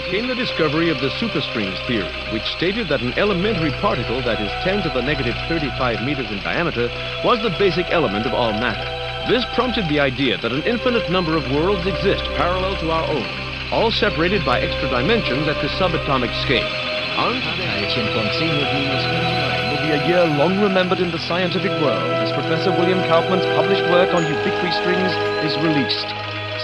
Came the discovery of the superstrings theory, which stated that an elementary particle that is 10 to the negative 35 meters in diameter was the basic element of all matter. This prompted the idea that an infinite number of worlds exist parallel to our own, all separated by extra dimensions at the subatomic scale. On today, will be a year long remembered in the scientific world as Professor William Kaufman's published work on ubiquitary strings is released.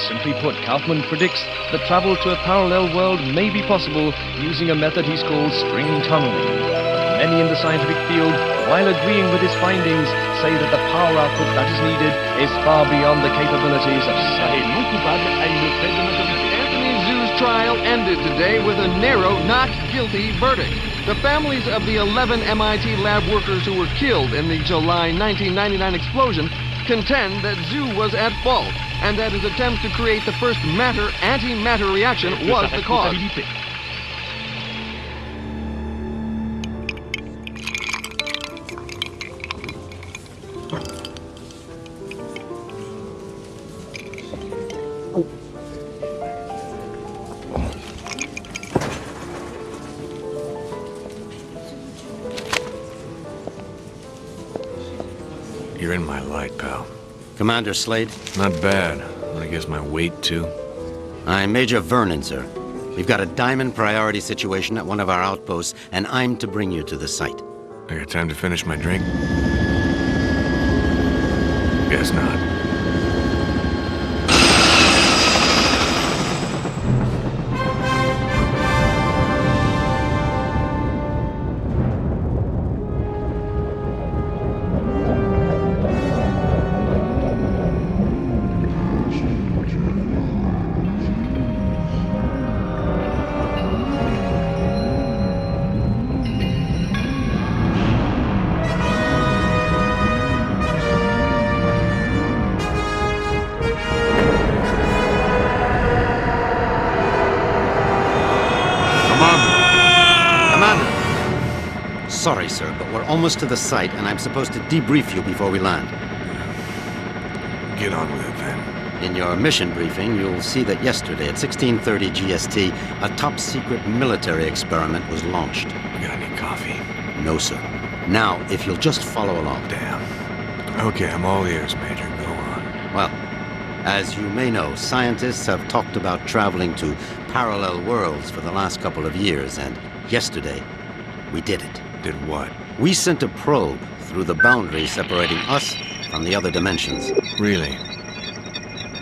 Simply put, Kaufman predicts that travel to a parallel world may be possible using a method he's called string tunneling. But many in the scientific field, while agreeing with his findings, say that the power output that is needed is far beyond the capabilities of science. Anthony Zhu's trial ended today with a narrow not guilty verdict. The families of the 11 MIT lab workers who were killed in the July 1999 explosion contend that Zhu was at fault, and that his attempt to create the first matter-antimatter reaction was the cause. You're in my light, pal. Commander Slade? Not bad. I guess my weight, too. I'm Major Vernon, sir. We've got a diamond priority situation at one of our outposts, and I'm to bring you to the site. I got time to finish my drink? Guess not. Sorry, sir, but we're almost to the site, and I'm supposed to debrief you before we land. Get on with it, then. In your mission briefing, you'll see that yesterday at 16:30 GST, a top-secret military experiment was launched. You got any coffee? No, sir. Now, if you'll just follow along. Damn. Okay, I'm all ears, Major. Go on. Well, as you may know, scientists have talked about traveling to parallel worlds for the last couple of years, and yesterday, we did it. Did what? We sent a probe through the boundary separating us from the other dimensions. Really?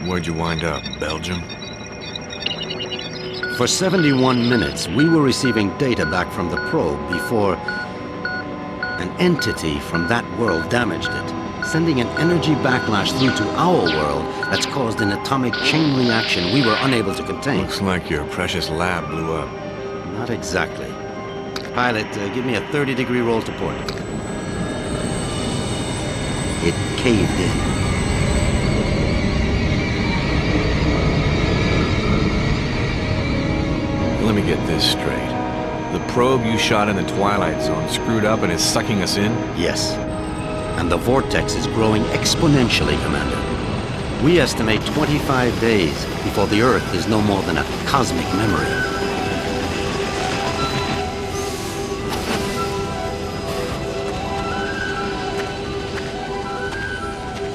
Where'd you wind up? Belgium? For 71 minutes, we were receiving data back from the probe before an entity from that world damaged it, sending an energy backlash through to our world that's caused an atomic chain reaction we were unable to contain. Looks like your precious lab blew up. Not exactly. Pilot, give me a 30-degree roll to port. It caved in. Let me get this straight. The probe you shot in the Twilight Zone screwed up and is sucking us in? Yes. And the vortex is growing exponentially, Commander. We estimate 25 days before the Earth is no more than a cosmic memory.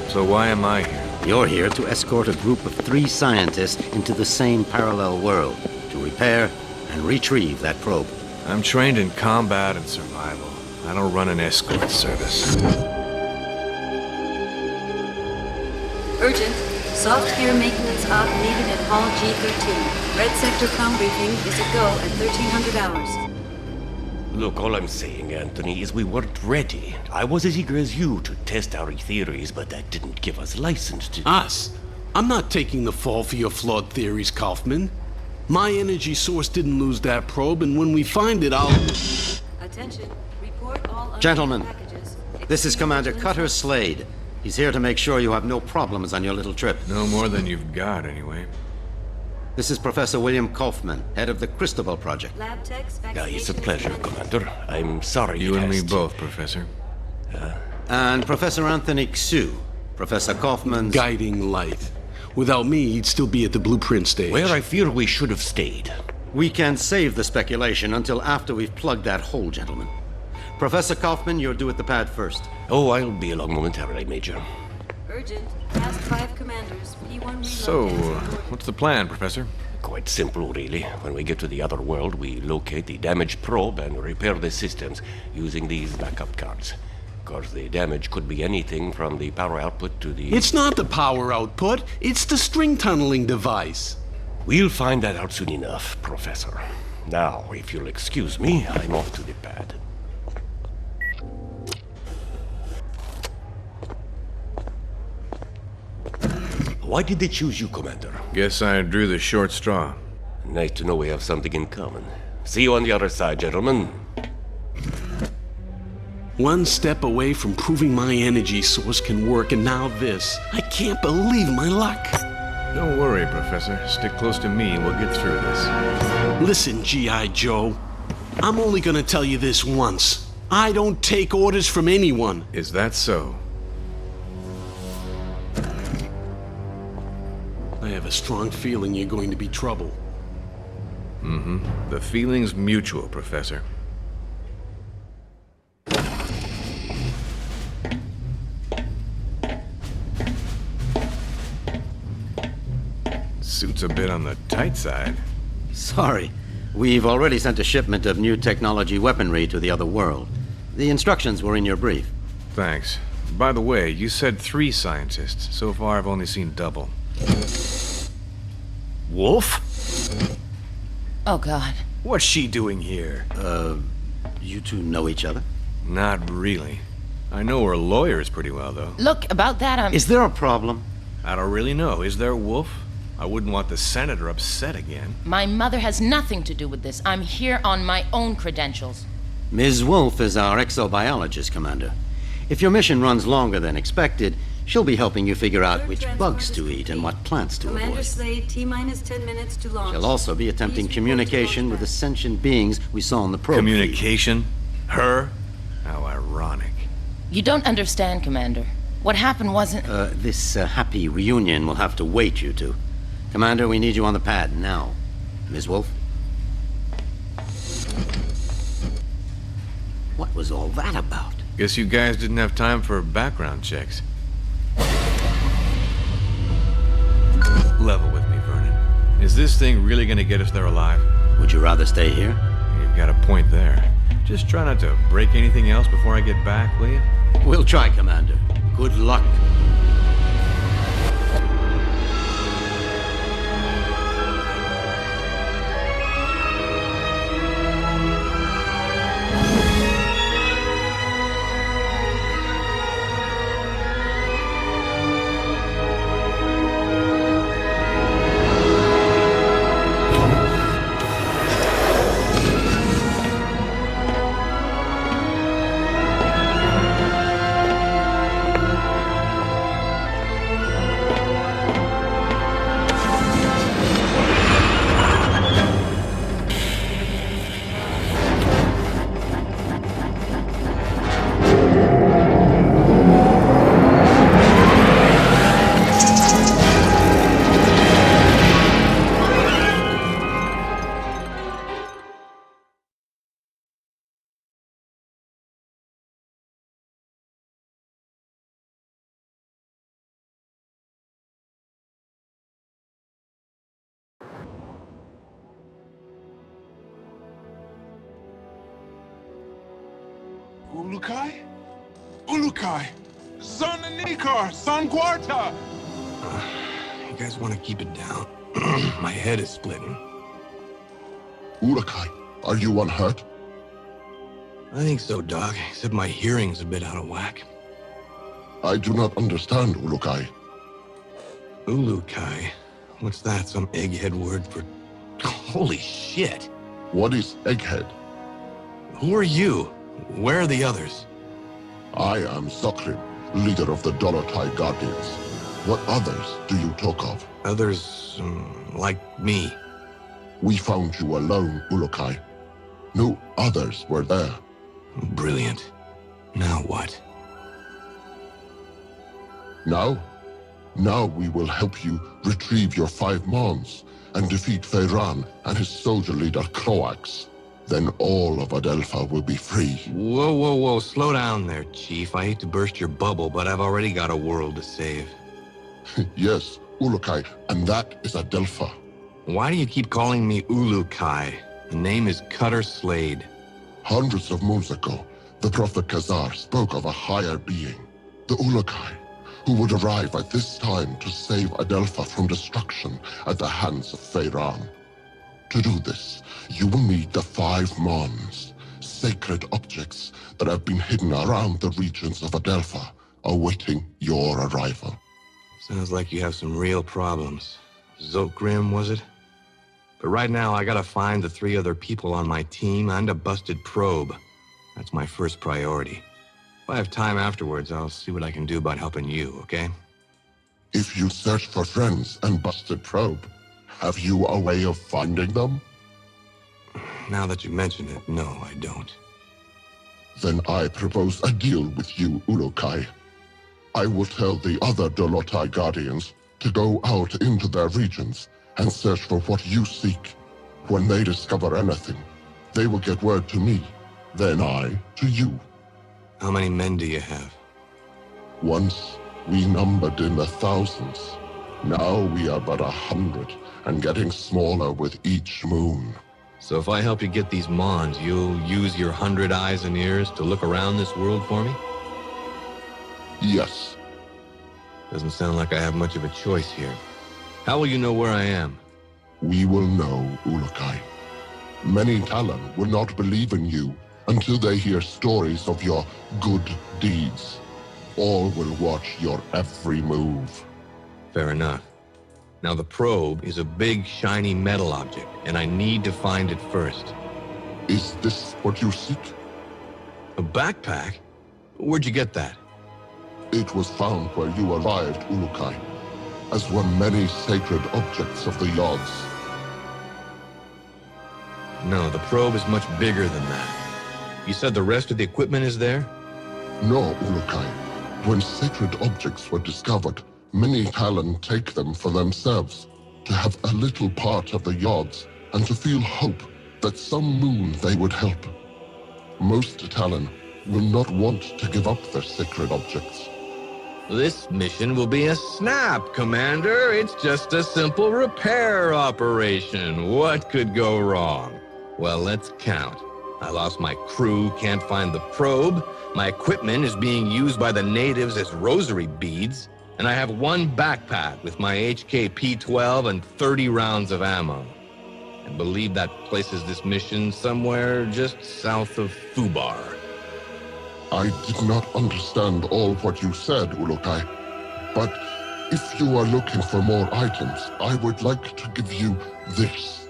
So why am I here? You're here to escort a group of 3 scientists into the same parallel world to repair and retrieve that probe. I'm trained in combat and survival. I don't run an escort service. Urgent. Soft gear maintenance op needed at Hall G13. Red Sector com briefing is a go at 1300 hours. Look, all I'm saying, Anthony, is we weren't ready. I was as eager as you to test our theories, but that didn't give us license to... Us? I'm not taking the fall for your flawed theories, Kaufman. My energy source didn't lose that probe, and when we find it, I'll... Attention. Report all Gentlemen, packages. this is Commander Cutter Slade. He's here to make sure you have no problems on your little trip. No more than you've got, anyway. This is Professor William Kaufman, head of the Cristobal Project. Lab techs, It's a pleasure, Commander. I'm sorry You it and me has to- both, Professor. And Professor Anthony Xu, Professor Kaufman's... Guiding light. Without me, he'd still be at the blueprint stage. Where I fear we should have stayed. We can save the speculation until after we've plugged that hole, gentlemen. Professor Kaufman, you're due at the pad first. Oh, I'll be along momentarily, Major. Urgent. Past 5 commanders. P1 reload. So, what's the plan, Professor? Quite simple, really. When we get to the other world, we locate the damaged probe and repair the systems using these backup cards. Of course, the damage could be anything from the power output to the... It's not the power output, it's the string tunneling device. We'll find that out soon enough, Professor. Now, if you'll excuse me, I'm off to the pad. Why did they choose you, Commander? Guess I drew the short straw. Nice to know we have something in common. See you on the other side, gentlemen. One step away from proving my energy source can work, and now this. I can't believe my luck. Don't worry, Professor. Stick close to me and we'll get through this. Listen, G.I. Joe. I'm only gonna tell you this once. I don't take orders from anyone. Is that so? I have a strong feeling you're going to be trouble. The feeling's mutual, Professor. Suit's a bit on the tight side. Sorry. We've already sent a shipment of new technology weaponry to the other world. The instructions were in your brief. Thanks. By the way, you said 3 scientists. So far, I've only seen double. Wolf? Oh, God. What's she doing here? You two know each other? Not really. I know her lawyers pretty well, though. Look, about that, Is there a problem? I don't really know. Is there, Wolf? I wouldn't want the senator upset again. My mother has nothing to do with this. I'm here on my own credentials. Ms. Wolf is our exobiologist, Commander. If your mission runs longer than expected, she'll be helping you figure out which bugs to eat and what plants to Commander avoid. Slade, T-minus 10 minutes to launch. She'll also be attempting Please report to communication launch with the pad. sentient beings we saw on the probe. Communication? Her? How ironic. You don't understand, Commander. What happened wasn't... This happy reunion will have to wait, you two. Commander, we need you on the pad now. Ms. Wolf? What was all that about? Guess you guys didn't have time for background checks. Level with me, Vernon. Is this thing really gonna get us there alive? Would you rather stay here? You've got a point there. Just try not to break anything else before I get back, will you? We'll try, Commander. Good luck. Ulukai? Ulukai! Son Nikar! Son Quarta! You guys want to keep it down? My head is splitting. Ulukai, are you unhurt? I think so, Doc, except my hearing's a bit out of whack. I do not understand, Ulukai. Ulukai? What's that, some egghead word for... Holy shit! What is egghead? Who are you? Where are the others? I am Sokrim, leader of the Dolotai Guardians. What others do you talk of? Others, like me. We found you alone, Ulukai. No others were there. Brilliant. Now what? Now we will help you retrieve your 5 Mons and defeat Feyran and his soldier leader Croax. Then all of Adelpha will be free. Whoa. Slow down there, Chief. I hate to burst your bubble, but I've already got a world to save. Yes, Ulukai, and that is Adelpha. Why do you keep calling me Ulukai? The name is Cutter Slade. Hundreds of moons ago, the Prophet Khazar spoke of a higher being, the Ulukai, who would arrive at this time to save Adelpha from destruction at the hands of Feyran. To do this, you will need the 5 Mons, sacred objects that have been hidden around the regions of Adelpha, awaiting your arrival. Sounds like you have some real problems. Zolgrim, was it? But right now, I gotta find the 3 other people on my team and a busted probe. That's my first priority. If I have time afterwards, I'll see what I can do about helping you, okay? If you search for friends and busted probe, have you a way of finding them? Now that you mention it, no, I don't. Then I propose a deal with you, Ulukai. I will tell the other Dolotai Guardians to go out into their regions and search for what you seek. When they discover anything, they will get word to me, then I to you. How many men do you have? Once, we numbered in the thousands. Now we are but 100, and getting smaller with each moon. So if I help you get these Mons, you'll use your 100 eyes and ears to look around this world for me? Yes. Doesn't sound like I have much of a choice here. How will you know where I am? We will know, Ulukai. Many Talon will not believe in you until they hear stories of your good deeds. All will watch your every move. Fair enough. Now the probe is a big, shiny metal object, and I need to find it first. Is this what you seek? A backpack? Where'd you get that? It was found where you arrived, Ulukai, as were many sacred objects of the Yods. No, the probe is much bigger than that. You said the rest of the equipment is there? No, Ulukai. When sacred objects were discovered, many Talon take them for themselves, to have a little part of the Yods, and to feel hope that some moon they would help. Most Talon will not want to give up their sacred objects. This mission will be a snap, Commander. It's just a simple repair operation. What could go wrong? Well, let's count. I lost my crew, can't find the probe. My equipment is being used by the natives as rosary beads. And I have 1 backpack with my HK P-12 and 30 rounds of ammo. I believe that places this mission somewhere just south of Fubar. I did not understand all what you said, Ulukai. But if you are looking for more items, I would like to give you this.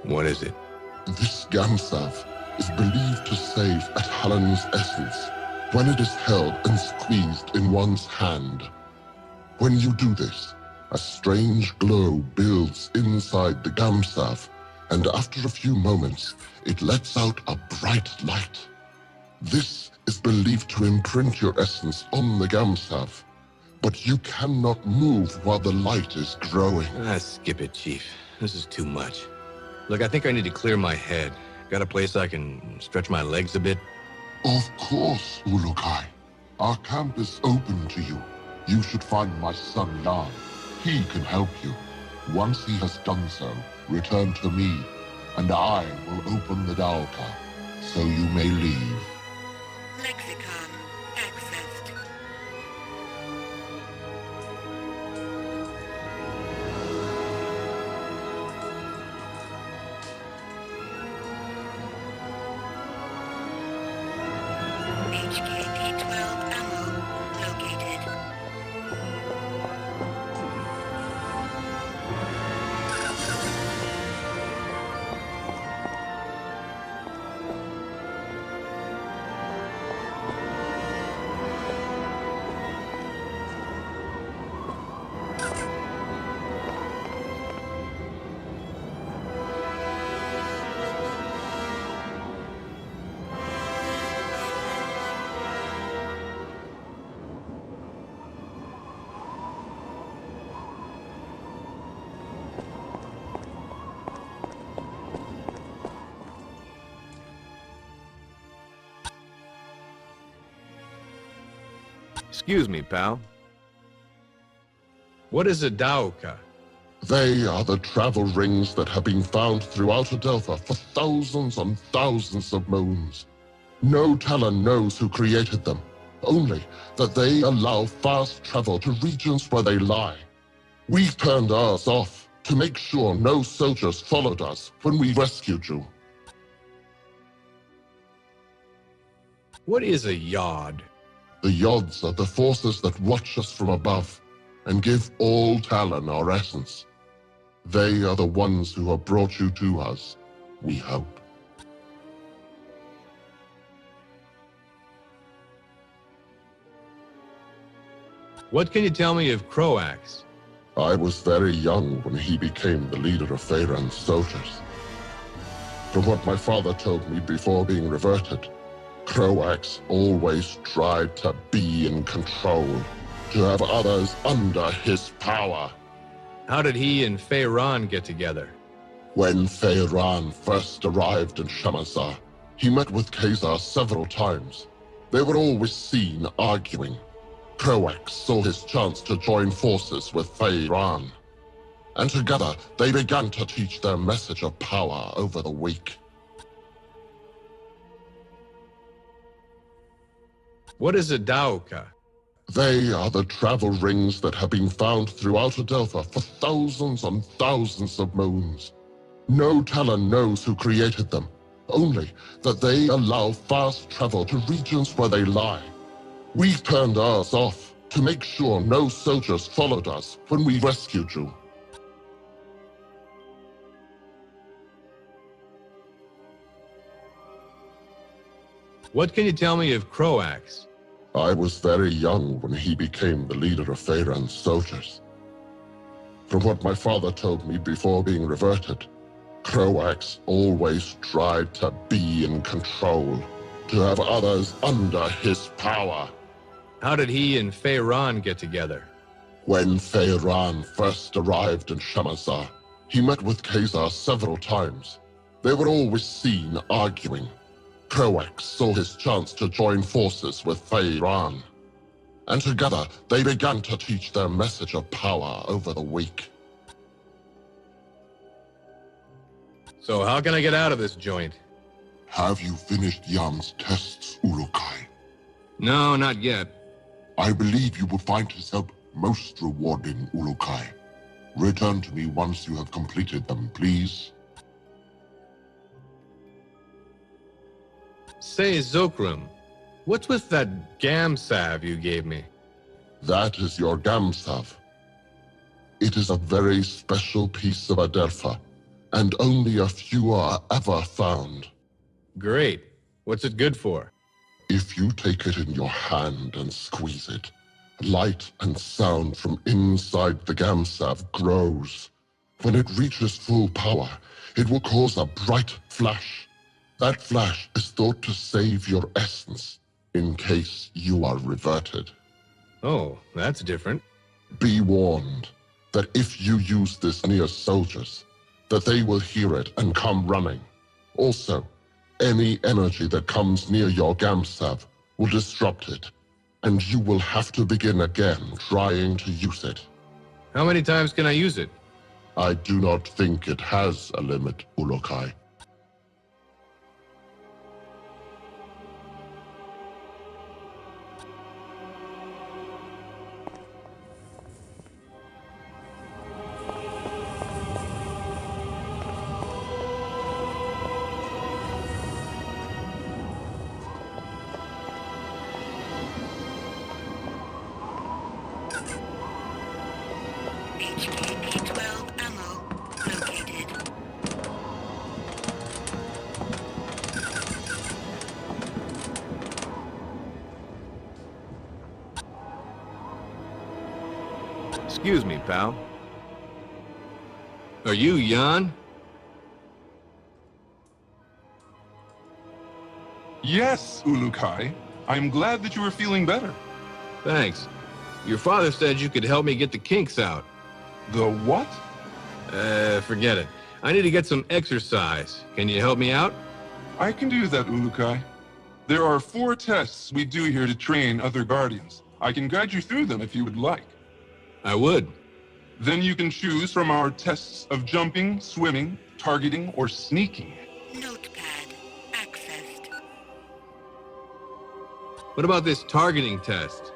What is it? This Gamsav is believed to save a Talon's essence when it is held and squeezed in one's hand. When you do this, a strange glow builds inside the Gamsav, and after a few moments, it lets out a bright light. This is believed to imprint your essence on the Gamsav, but you cannot move while the light is growing. Skip it, Chief. This is too much. Look, I think I need to clear my head. Got a place I can stretch my legs a bit? Of course, Ulukai. Our camp is open to you. You should find my son Jan. He can help you. Once he has done so, return to me, and I will open the Dalka, so you may leave. Lexicon accessed. HKP-12 ammo located. Excuse me, pal. What is a Daoka? They are the travel rings that have been found throughout Adelpha for thousands and thousands of moons. No Talon knows who created them, only that they allow fast travel to regions where they lie. We turned ours off to make sure no soldiers followed us when we rescued you. What is a Yod? The Yods are the forces that watch us from above and give all Talon our essence. They are the ones who have brought you to us, we hope. What can you tell me of Croax? I was very young when he became the leader of Feyran's soldiers. From what my father told me before being reverted, Croax always tried to be in control, to have others under his power. How did he and Feyran get together? When Feyran first arrived in Shamazar, he met with Khazar several times. They were always seen arguing. Croax saw his chance to join forces with Feyran, and together they began to teach their message of power over the weak. What is a Daoka? They are the travel rings that have been found throughout Adelpha for thousands and thousands of moons. No Talon knows who created them, only that they allow fast travel to regions where they lie. We turned ours off to make sure no soldiers followed us when we rescued you. What can you tell me of Croax? I was very young when he became the leader of Feyran's soldiers. From what my father told me before being reverted, Croax always tried to be in control, to have others under his power. How did he and Feyran get together? When Feyran first arrived in Shamazar, he met with Khazar several times. They were always seen arguing. Croax saw his chance to join forces with Feyran, and together they began to teach their message of power over the weak. So how can I get out of this joint? Have you finished Yam's tests, Ulukai? No, not yet. I believe you will find his help most rewarding, Ulukai. Return to me once you have completed them, please. Say, Zokram, what's with that Gamsav you gave me? That is your Gamsav. It is a very special piece of Adelpha, and only a few are ever found. Great. What's it good for? If you take it in your hand and squeeze it, light and sound from inside the Gamsav grows. When it reaches full power, it will cause a bright flash. That flash is thought to save your essence, in case you are reverted. Oh, that's different. Be warned that if you use this near soldiers, that they will hear it and come running. Also, any energy that comes near your Gamsav will disrupt it, and you will have to begin again trying to use it. How many times can I use it? I do not think it has a limit, Ulukai. HKP-12 ammo located. Excuse me, pal. Are you Jan? Yes, Ulukai. I'm glad that you are feeling better. Thanks. Your father said you could help me get the kinks out. The what? Forget it. I need to get some exercise. Can you help me out? I can do that, Ulukai. There are 4 tests we do here to train other Guardians. I can guide you through them if you would like. I would. Then you can choose from our tests of jumping, swimming, targeting, or sneaking. Notepad. Accessed. What about this targeting test?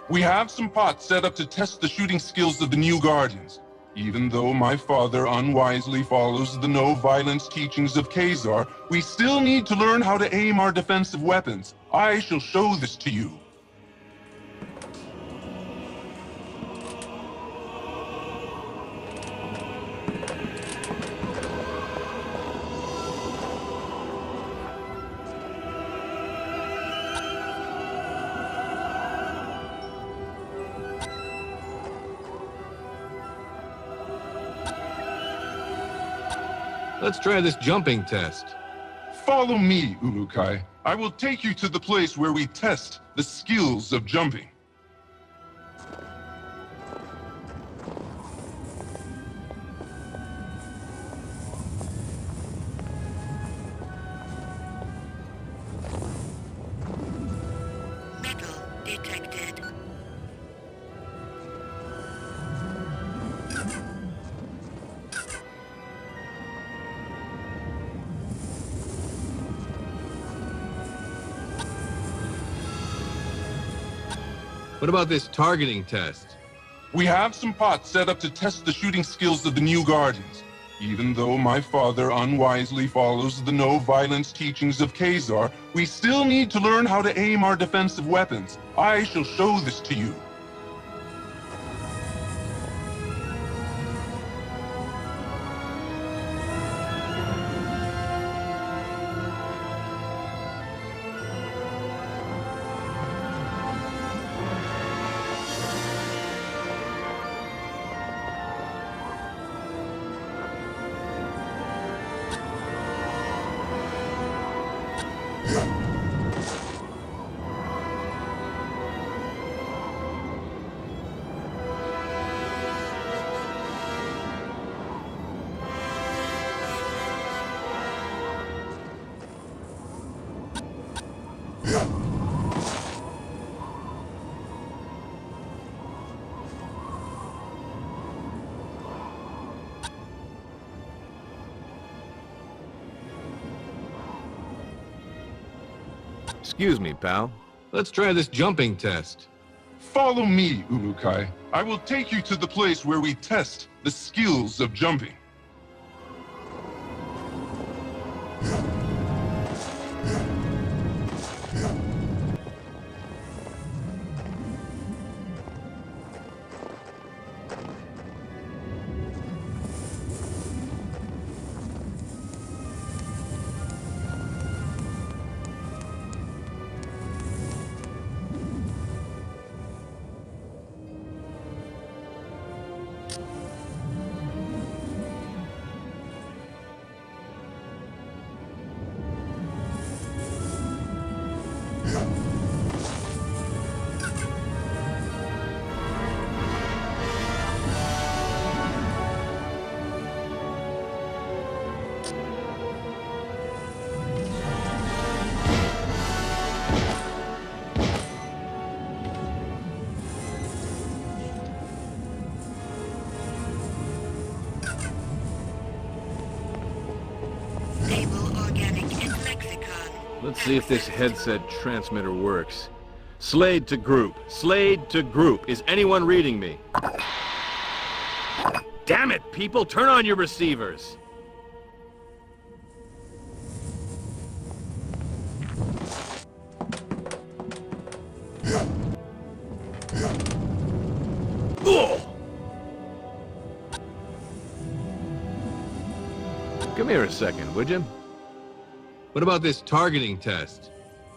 We have some pots set up to test the shooting skills of the new Guardians. Even though my father unwisely follows the no-violence teachings of Khazar, we still need to learn how to aim our defensive weapons. I shall show this to you. Let's try this jumping test. Follow me, Ulukai. I will take you to the place where we test the skills of jumping. Metal detected. What about this targeting test? We have some pots set up to test the shooting skills of the new Guardians. Even though my father unwisely follows the no-violence teachings of Khazar, we still need to learn how to aim our defensive weapons. I shall show this to you. Excuse me, pal. Let's try this jumping test. Follow me, Ulukai. I will take you to the place where we test the skills of jumping. Let's see if this headset transmitter works. Slade to group. Slade to group. Is anyone reading me? Damn it, people! Turn on your receivers! Ugh! Come here a second, would you? What about this targeting test?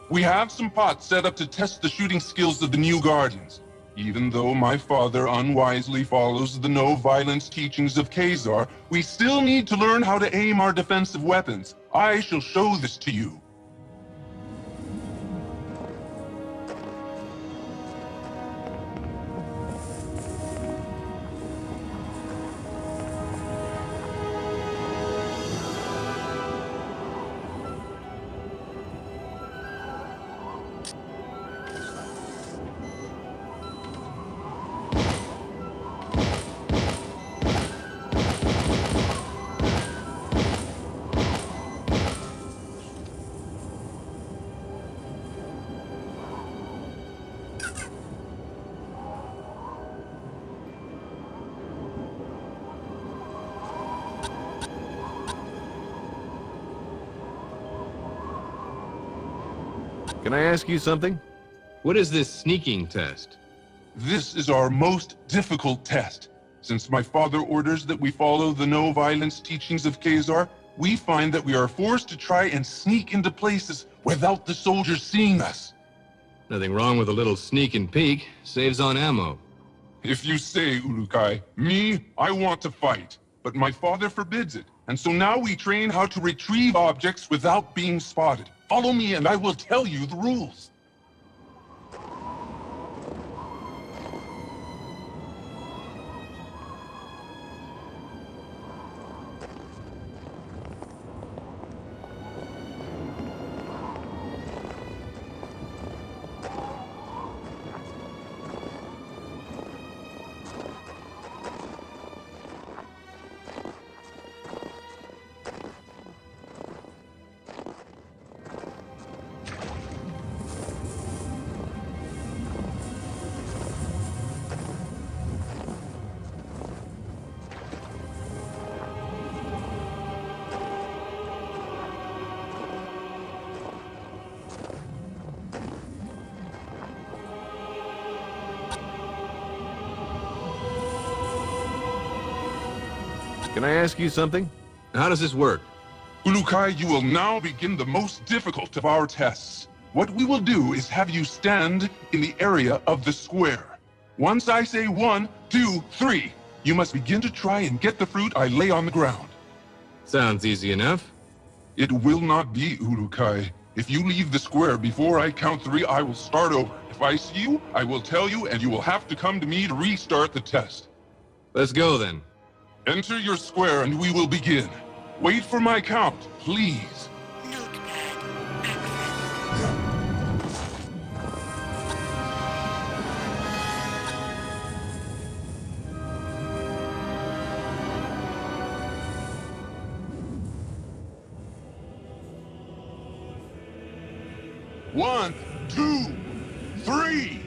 We have some pots set up to test the shooting skills of the new Guardians. Even though my father unwisely follows the no-violence teachings of Khazar, we still need to learn how to aim our defensive weapons. I shall show this to you. Can I ask you something? What is this sneaking test? This is our most difficult test. Since my father orders that we follow the no-violence teachings of Khazar, we find that we are forced to try and sneak into places without the soldiers seeing us. Nothing wrong with a little sneak and peek. Saves on ammo. If you say, Ulukai, me, I want to fight. But my father forbids it, and so now we train how to retrieve objects without being spotted. Follow me and I will tell you the rules. Can I ask you something? How does this work? Ulukai, you will now begin the most difficult of our tests. What we will do is have you stand in the area of the square. Once I say 1, 2, 3, you must begin to try and get the fruit I lay on the ground. Sounds easy enough. It will not be, Ulukai. If you leave the square before I count 3, I will start over. If I see you, I will tell you, and you will have to come to me to restart the test. Let's go then. Enter your square and we will begin. Wait for my count, please. One, 2, 3.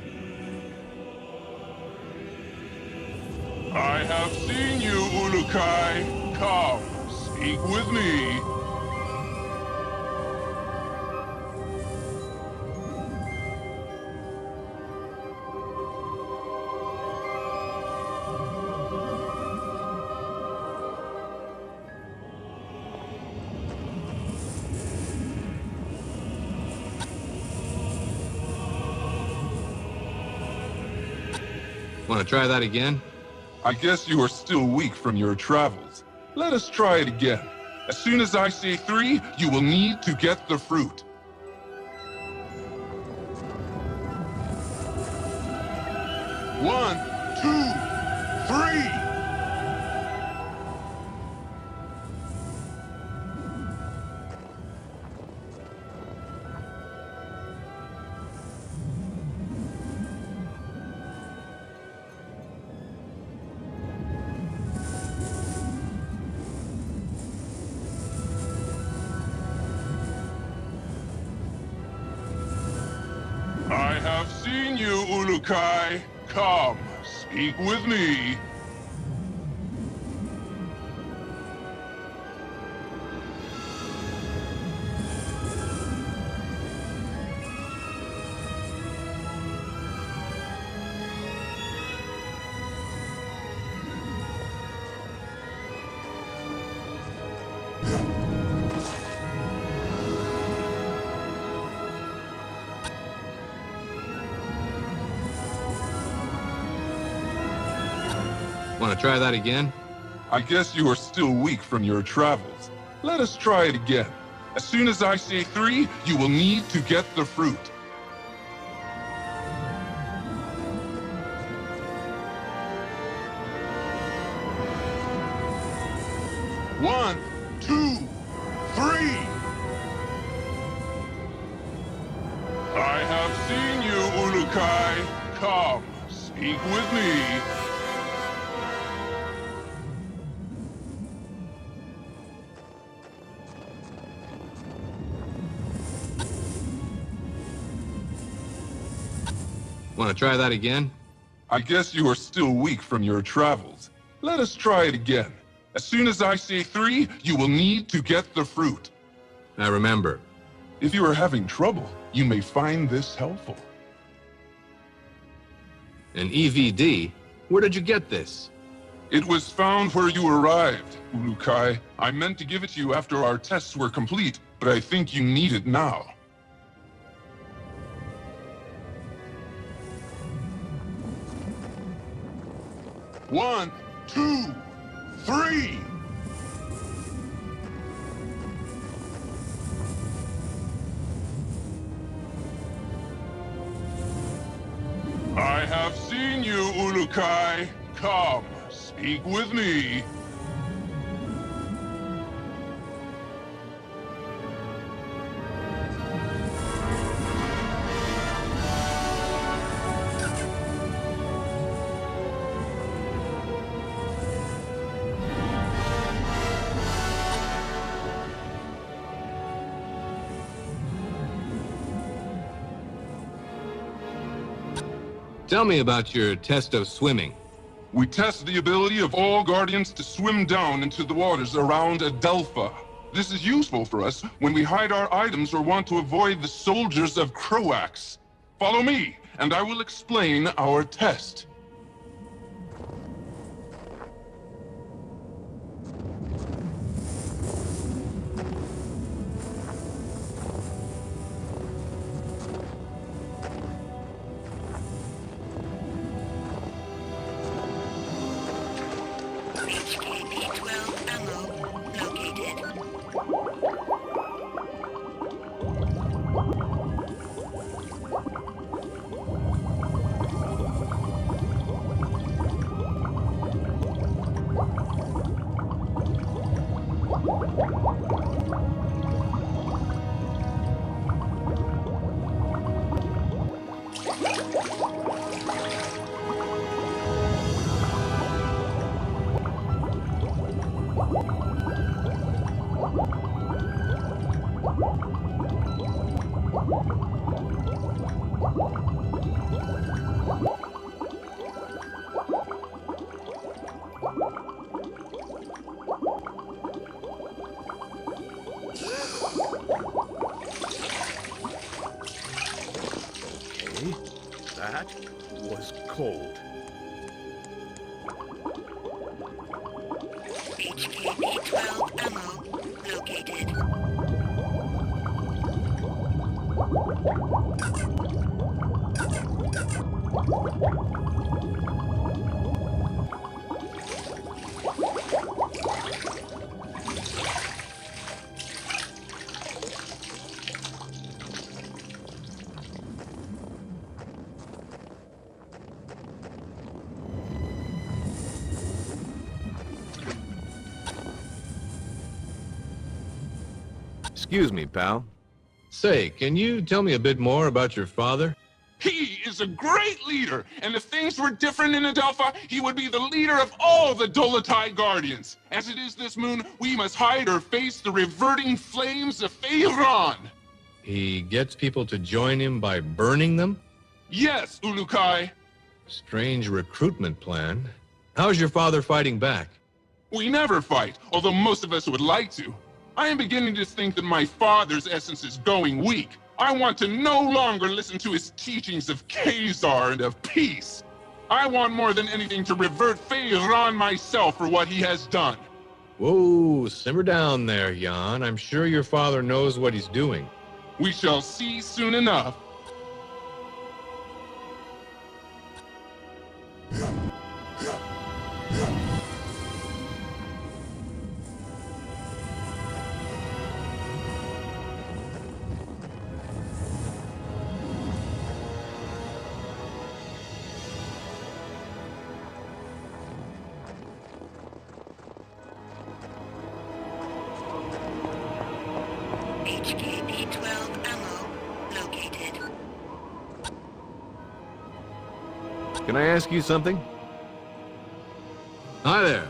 I have seen you, Ulukai. Come, speak with me. Want to try that again? I guess you are still weak from your travels. Let us try it again. As soon as I say 3, you will need to get the fruit. One, 2, 3. I have seen you, Ulukai. Come, speak with me. Want to try that again? I guess you are still weak from your travels. Let us try it again. As soon as I say 3, you will need to get the fruit. One, 2, 3. I have seen you, Ulukai. Come, speak with me. Want to try that again? I guess you are still weak from your travels. Let us try it again. As soon as I say 3, you will need to get the fruit. Now remember, If you are having trouble, you may find this helpful. An EVD? Where did you get this? It was found where you arrived, Ulukai. I meant to give it to you after our tests were complete, but I think you need it now. One, two, three! I have seen you, Ulukai. Come, speak with me. Tell me about your test of swimming. We test the ability of all Guardians to swim down into the waters around Adelpha. This is useful for us when we hide our items or want to avoid the soldiers of Croax. Follow me, and I will explain our test. HKP-12 ammo located. That was cold. HKP-12 ammo located. Excuse me, pal. Say, can you tell me a bit more about your father? He is a great leader, and if things were different in Adelpha, he would be the leader of all the Dolotai Guardians. As it is this moon, we must hide or face the reverting flames of Feyran. He gets people to join him by burning them? Yes, Ulukai. Strange recruitment plan. How's your father fighting back? We never fight, although most of us would like to. I am beginning to think that my father's essence is going weak. I want to no longer listen to his teachings of Khazar and of peace. I want more than anything to revert Feyran myself for what he has done. Whoa, simmer down there, Jan. I'm sure your father knows what he's doing. We shall see soon enough. HKP-12 ammo located. Can I ask you something? Hi there.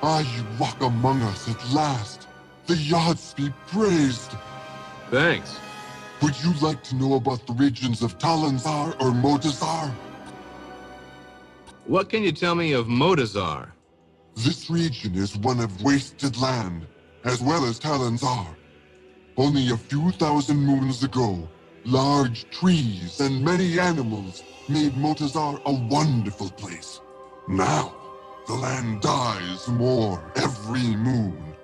Ah, you walk among us at last. The Yads be praised. Thanks. Would you like to know about the regions of Talanzar or Modazar? What can you tell me of Modazar? This region is one of wasted land, as well as Talanzar. Only a few thousand moons ago, large trees and many animals made Motazar a wonderful place. Now, the land dies more every moon.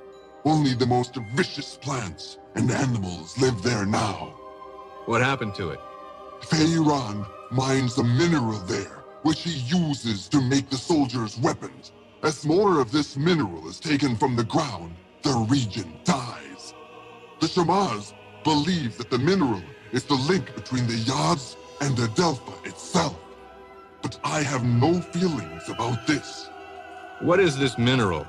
Only the most vicious plants and animals live there now. What happened to it? Feiran mines a mineral there, which he uses to make the soldiers' weapons. As more of this mineral is taken from the ground, the region dies. The Shamaz believe that the mineral is the link between the Yads and Adelpha itself. But I have no feelings about this. What is this mineral?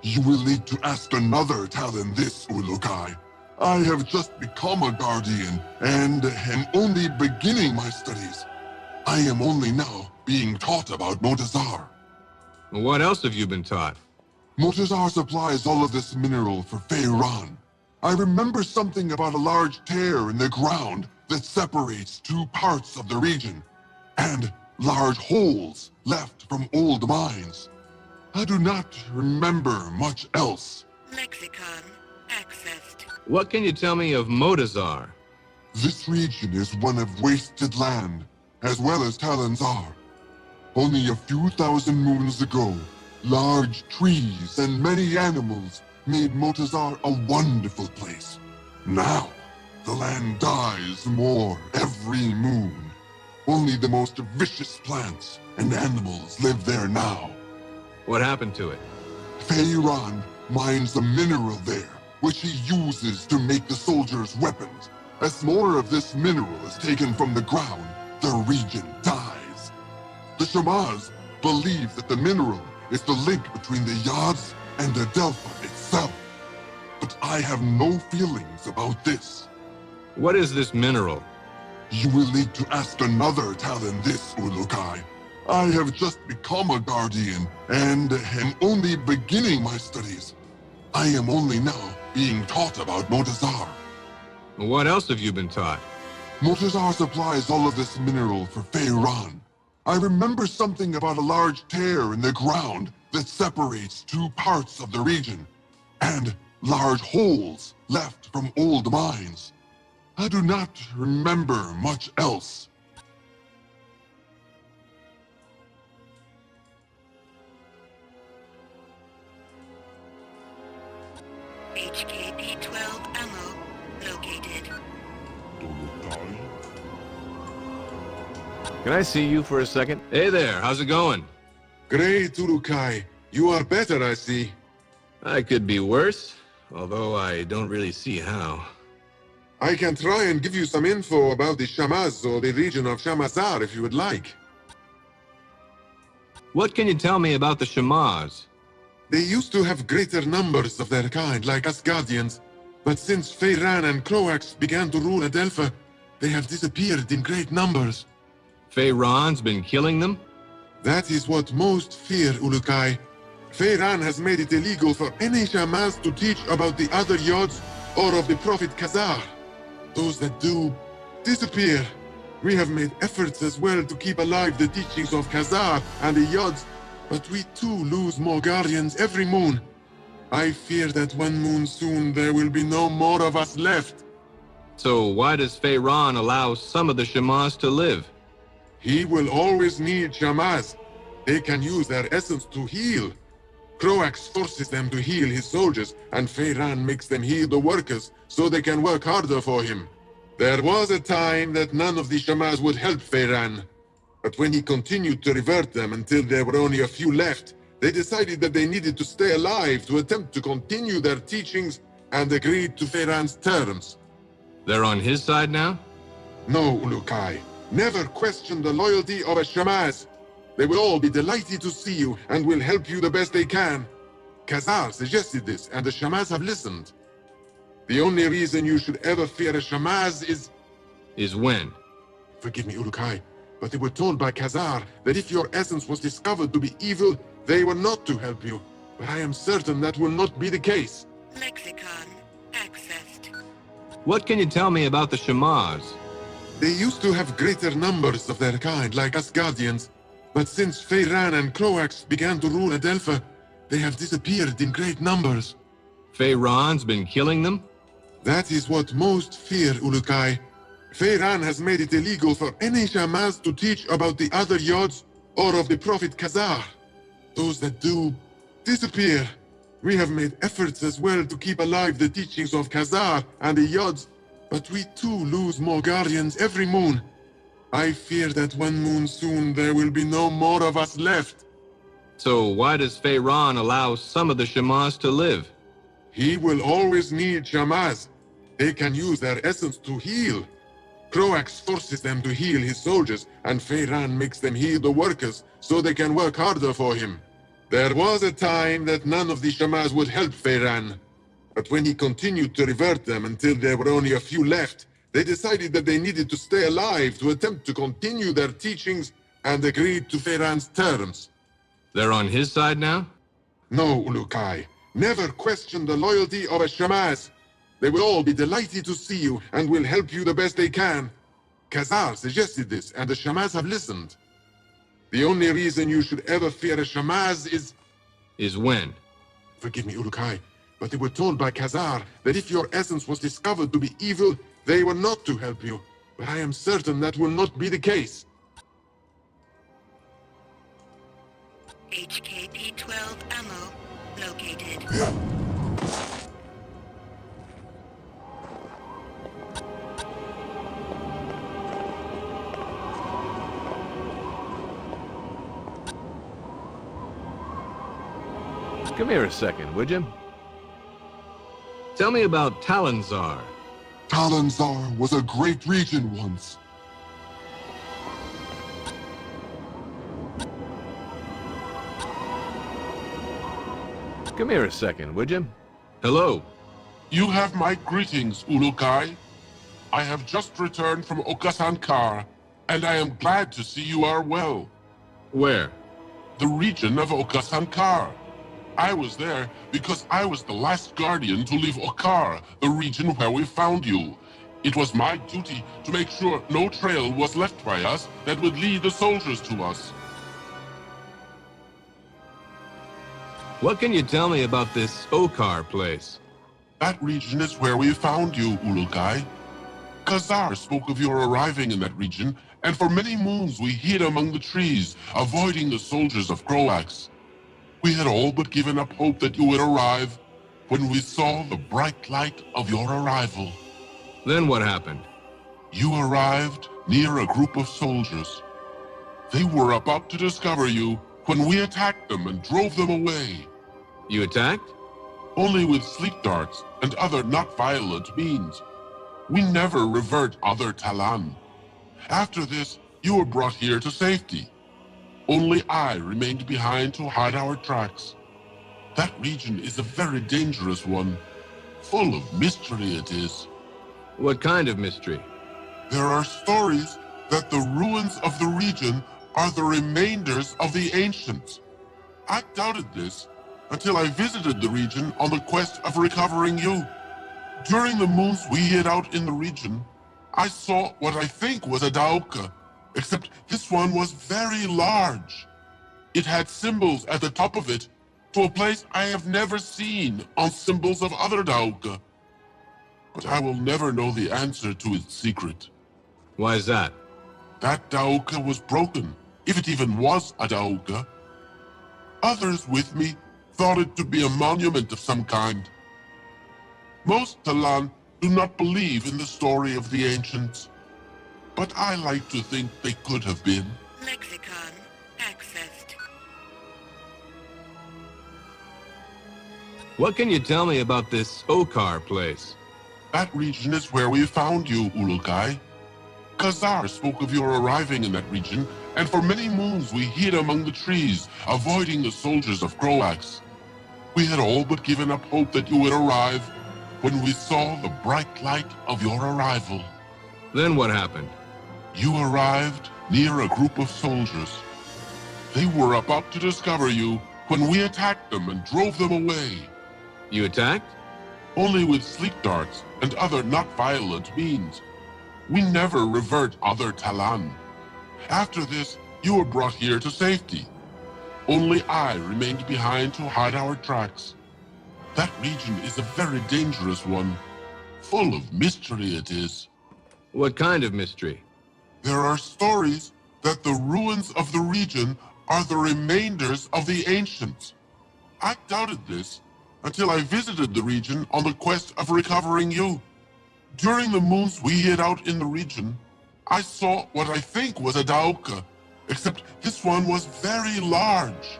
You will need to ask another Talon this, Ulukai. I have just become a guardian and am only beginning my studies. I am only now being taught about Motazar. What else have you been taught? Motazar supplies all of this mineral for Feiran. I remember something about a large tear in the ground that separates two parts of the region, and large holes left from old mines. I do not remember much else. Lexicon accessed. What can you tell me of Motazar? This region is one of wasted land, as well as Talon's are. Only a few thousand moons ago, large trees and many animals made Motazar a wonderful place. Now, the land dies more every moon. Only the most vicious plants and animals live there now. What happened to it? Feiran mines a mineral there, which he uses to make the soldiers' weapons. As more of this mineral is taken from the ground, the region dies. The Shamaz believe that the mineral is the link between the Yads and Adelpha itself. But I have no feelings about this. What is this mineral? You will need to ask another Talon this, Ulukai. I have just become a guardian and am only beginning my studies. I am only now being taught about Motazar. What else have you been taught? Motazar supplies all of this mineral for Feiran. I remember something about a large tear in the ground that separates two parts of the region, and large holes left from old mines. I do not remember much else. HKP-12 ammo located. Can I see you for a second? Hey there, how's it going? Great, Urukai. You are better, I see. I could be worse, although I don't really see how. I can try and give you some info about the Shamaz or the region of Shamazar if you would like. What can you tell me about the Shamaz? They used to have greater numbers of their kind, like us Guardians, but since Feiran and Croax began to rule Adelpha, they have disappeared in great numbers. Feiran's been killing them? That is what most fear, Ulukai. Feiran has made it illegal for any Shamaz to teach about the other Yods or of the Prophet Khazar. Those that do, disappear. We have made efforts as well to keep alive the teachings of Khazar and the Yods, but we too lose more Guardians every moon. I fear that one moon soon there will be no more of us left. So why does Feiran allow some of the Shamaz to live? He will always need Shamaz. They can use their essence to heal. Croax forces them to heal his soldiers, and Feiran makes them heal the workers so they can work harder for him. There was a time that none of the Shamaz would help Feiran. But when he continued to revert them until there were only a few left, they decided that they needed to stay alive to attempt to continue their teachings and agreed to Feiran's terms. They're on his side now? No, Ulukai. Never question the loyalty of a Shamaz. They will all be delighted to see you and will help you the best they can. Khazar suggested this, and the Shamaz have listened. The only reason you should ever fear a Shamaz is... Is when? Forgive me, Ulukai, but they were told by Khazar that if your essence was discovered to be evil, they were not to help you. But I am certain that will not be the case. Lexicon accessed. What can you tell me about the Shamaz? They used to have greater numbers of their kind, like us Guardians. But since Feiran and Croax began to rule Adelpha, they have disappeared in great numbers. Feiran's been killing them? That is what most fear, Ulukai. Feyran has made it illegal for any shamans to teach about the other Yods or of the Prophet Khazar. Those that do disappear. We have made efforts as well to keep alive the teachings of Khazar and the Yods, but we too lose more guardians every moon. I fear that one moon soon there will be no more of us left. So why does Feyran allow some of the Shamas to live? He will always need Shamas. They can use their essence to heal. Croax forces them to heal his soldiers, and Feyran makes them heal the workers so they can work harder for him. There was a time that none of the Shamas would help Feyran. But when he continued to revert them until there were only a few left, they decided that they needed to stay alive to attempt to continue their teachings and agreed to Feyran's terms. They're on his side now? No, Ulukai. Never question the loyalty of a Shamas. They will all be delighted to see you and will help you the best they can. Khazar suggested this, and the Shamas have listened. The only reason you should ever fear a Shamas is... Is when? Forgive me, Ulukai, but they were told by Khazar that if your essence was discovered to be evil, they were not to help you. But I am certain that will not be the case. HKP-12 ammo located. Come here a second, would you? Tell me about Talonzar. Talonzar was a great region once. Come here a second, would you? Hello. You have my greetings, Ulukai. I have just returned from Okasankar, and I am glad to see you are well. Where? The region of Okasankar. I was there because I was the last guardian to leave Okar, the region where we found you. It was my duty to make sure no trail was left by us that would lead the soldiers to us. What can you tell me about this Okar place? That region is where we found you, Ulukai. Khazar spoke of your arriving in that region, and for many moons we hid among the trees, avoiding the soldiers of Croax. We had all but given up hope that you would arrive when we saw the bright light of your arrival. Then what happened? You arrived near a group of soldiers. They were about to discover you when we attacked them and drove them away. You attacked? Only with sleep darts and other not violent means. We never revert other Talan. After this, you were brought here to safety. Only I remained behind to hide our tracks. That region is a very dangerous one. Full of mystery it is. What kind of mystery? There are stories that the ruins of the region are the remainders of the ancients. I doubted this until I visited the region on the quest of recovering you. During the moons we hid out in the region, I saw what I think was a Daoka, except this one was very large. It had symbols at the top of it to a place I have never seen on symbols of other Daoka. But I will never know the answer to its secret. Why is that? That Daoka was broken, if it even was a Daoka. Others with me thought it to be a monument of some kind. Most Talan do not believe in the story of the ancients, but I like to think they could have been. Lexicon accessed. What can you tell me about this Okar place? That region is where we found you, Ulukai. Khazar spoke of your arriving in that region, and for many moons we hid among the trees, avoiding the soldiers of Croax. We had all but given up hope that you would arrive when we saw the bright light of your arrival. Then what happened? You arrived near a group of soldiers. They were about to discover you when we attacked them and drove them away. You attacked? Only with sleep darts and other not violent means. We never revert other Talan. After this, you were brought here to safety. Only I remained behind to hide our tracks. That region is a very dangerous one, Full of mystery it is. What kind of mystery? There are stories that the ruins of the region are the remainders of the ancients. I doubted this until I visited the region on the quest of recovering you. During the moons we hid out in the region, I saw what I think was a Dauka, except this one was very large.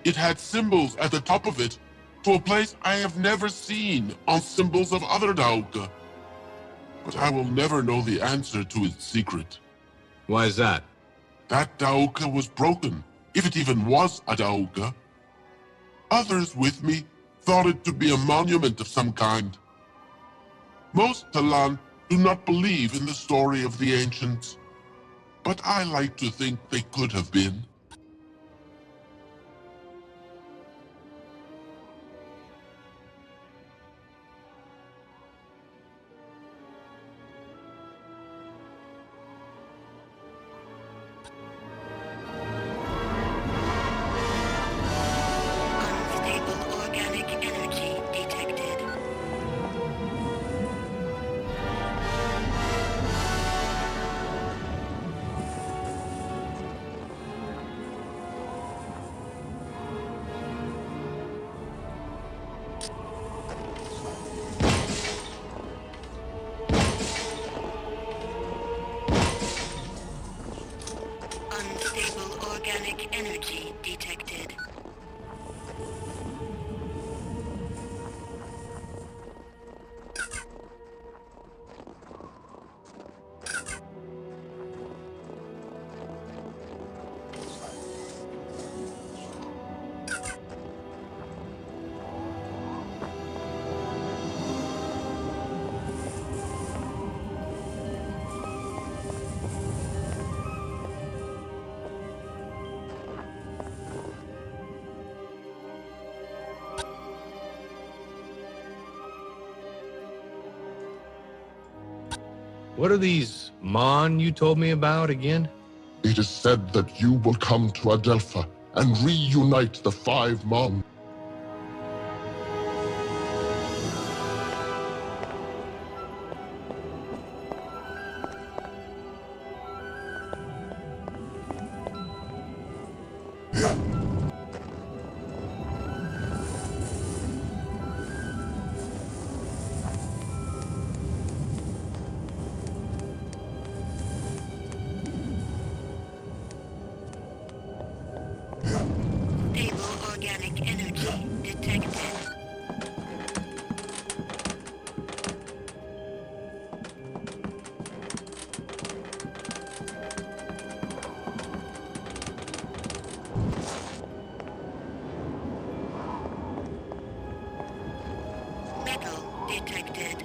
It had symbols at the top of it to a place I have never seen on symbols of other Dauka. But I will never know the answer to its secret. Why is that? That Dauka was broken, if it even was a Dauka. Others with me thought it to be a monument of some kind. Most Talan do not believe in the story of the ancients, but I like to think they could have been. Unstable organic energy detected. Unstable organic energy detected. What are these Mon you told me about again? It is said that you will come to Adelpha and reunite the 5 Mon. Stable organic energy detected. Metal detected.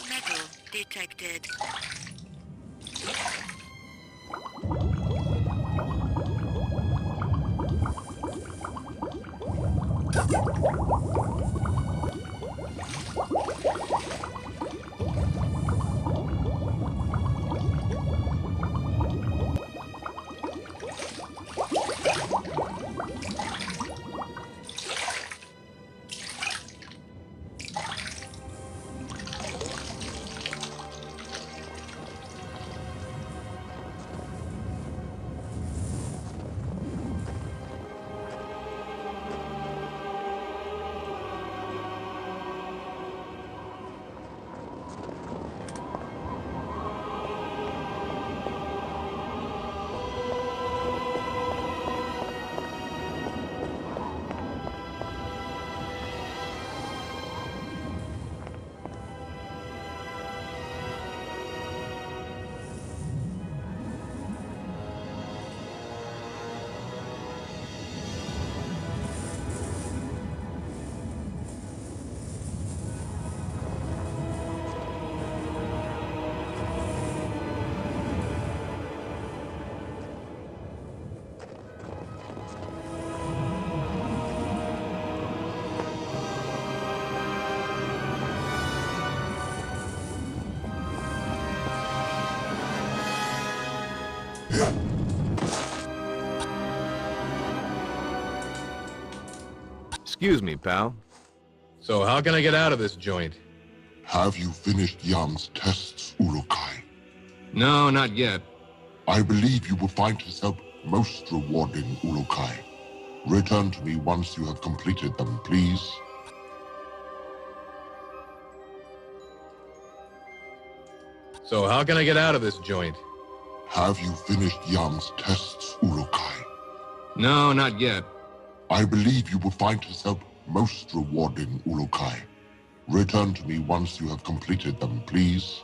Metal detected. Excuse me, pal. So how can I get out of this joint? Have you finished Yam's tests, Urukai? No, not yet. I believe you will find his help most rewarding, Urukai. Return to me once you have completed them, please. So how can I get out of this joint? Have you finished Yam's tests, Urukai? No, not yet. I believe you will find his help most rewarding, Urukai. Return to me once you have completed them, please.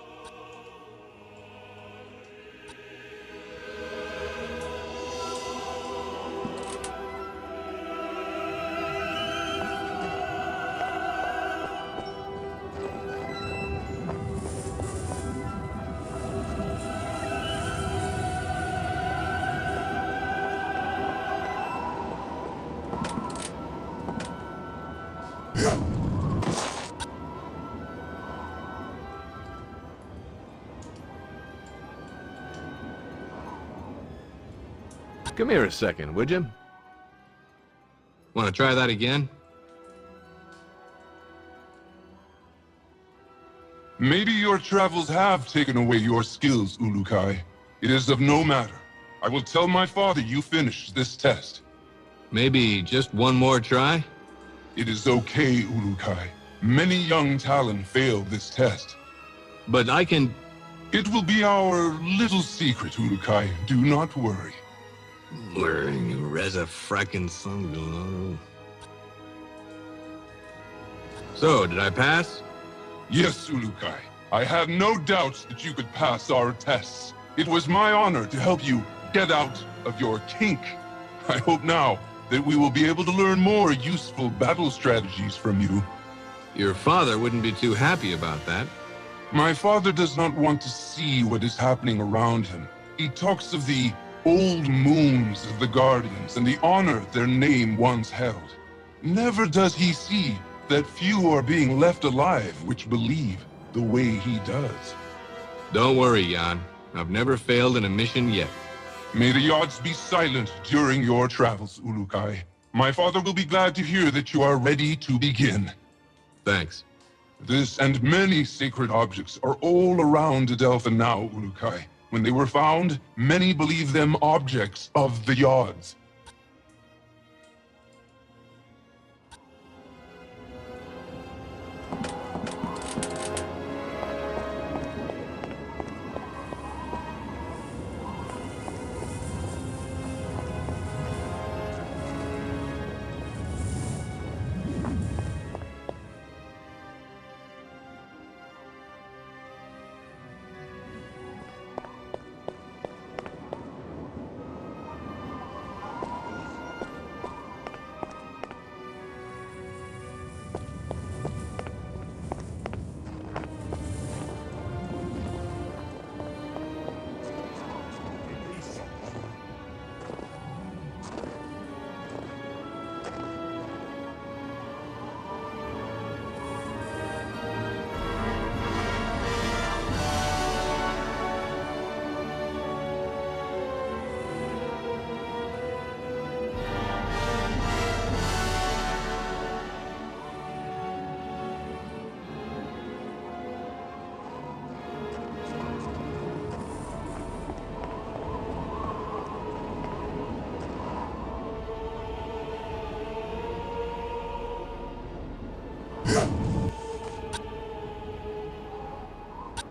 Come here a second, would you? Want to try that again? Maybe your travels have taken away your skills, Urukai. It is of no matter. I will tell my father you finished this test. Maybe just one more try? It is okay, Urukai. Many young Talon failed this test. But I can... It will be our little secret, Urukai. Do not worry. Learning Reza frackin' son. So, did I pass? Yes, Urukai. I have no doubts that you could pass our tests. It was my honor to help you get out of your kink. I hope now that we will be able to learn more useful battle strategies from you. Your father wouldn't be too happy about that. My father does not want to see what is happening around him. He talks of the old moons of the Guardians and the honor their name once held. Never does he see that few are being left alive which believe the way he does. Don't worry, Jan. I've never failed in a mission yet. May the odds be silent during your travels, Urukai. My father will be glad to hear that you are ready to begin. Thanks. This and many sacred objects are all around Adelpha now, Urukai. When they were found, many believe them objects of the Yods.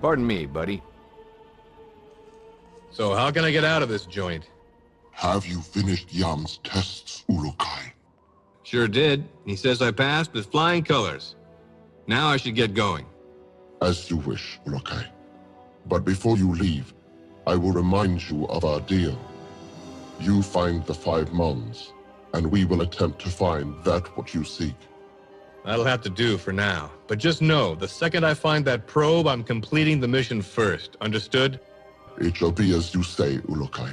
Pardon me, buddy. So how can I get out of this joint? Have you finished Yam's tests, Urukai? Sure did. He says I passed with flying colors. Now I should get going. As you wish, Urukai. But before you leave, I will remind you of our deal. You find the 5 Mons, and we will attempt to find that what you seek. That'll have to do for now. But just know, the second I find that probe, I'm completing the mission first. Understood? It shall be as you say, Urukai.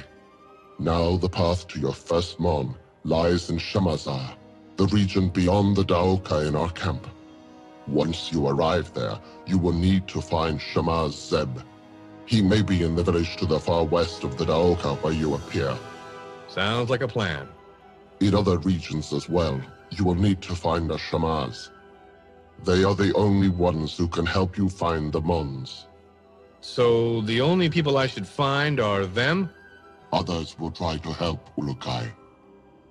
Now the path to your first Mon lies in Shamazar, the region beyond the Daoka in our camp. Once you arrive there, you will need to find Shamaz Zeb. He may be in the village to the far west of the Daoka where you appear. Sounds like a plan. In other regions as well, you will need to find the Shamars. They are the only ones who can help you find the Mons. So the only people I should find are them? Others will try to help, Ulukai.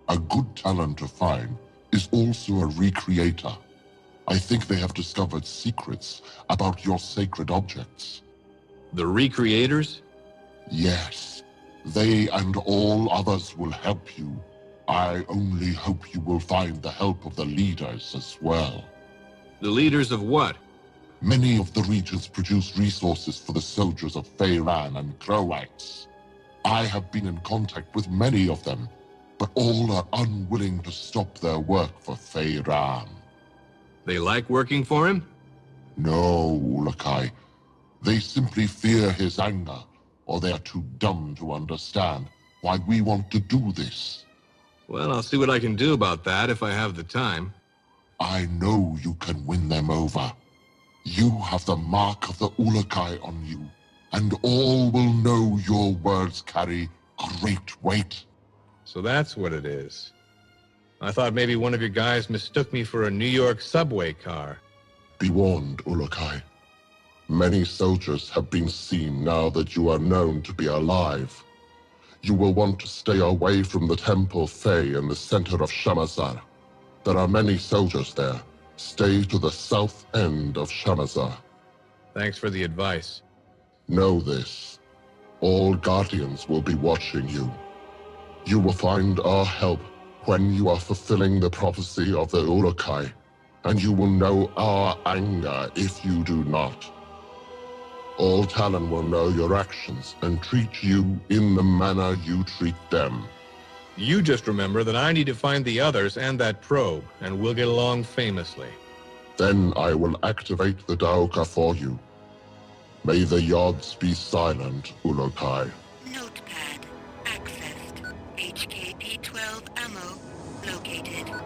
A good talent to find is also a recreator. I think they have discovered secrets about your sacred objects. The recreators? Yes. They and all others will help you. I only hope you will find the help of the leaders as well. The leaders of what? Many of the regions produce resources for the soldiers of Feyran and Croax. I have been in contact with many of them, but all are unwilling to stop their work for Feyran. They like working for him? No, Ulukai. They simply fear his anger, or they are too dumb to understand why we want to do this. Well, I'll see what I can do about that if I have the time. I know you can win them over. You have the mark of the Ulukai on you, and all will know your words carry great weight. So that's what it is. I thought maybe one of your guys mistook me for a New York subway car. Be warned, Ulukai. Many soldiers have been seen now that you are known to be alive. You will want to stay away from the Temple Fey in the center of Shamazar. There are many soldiers there. Stay to the south end of Shamazar. Thanks for the advice. Know this. All Guardians will be watching you. You will find our help when you are fulfilling the prophecy of the Ulukai, and you will know our anger if you do not. All Talon will know your actions and treat you in the manner you treat them. You just remember that I need to find the others and that probe, and we'll get along famously. Then I will activate the Daoka for you. May the Yods be silent, Ulukai. Notepad accessed. HKP-12 ammo located.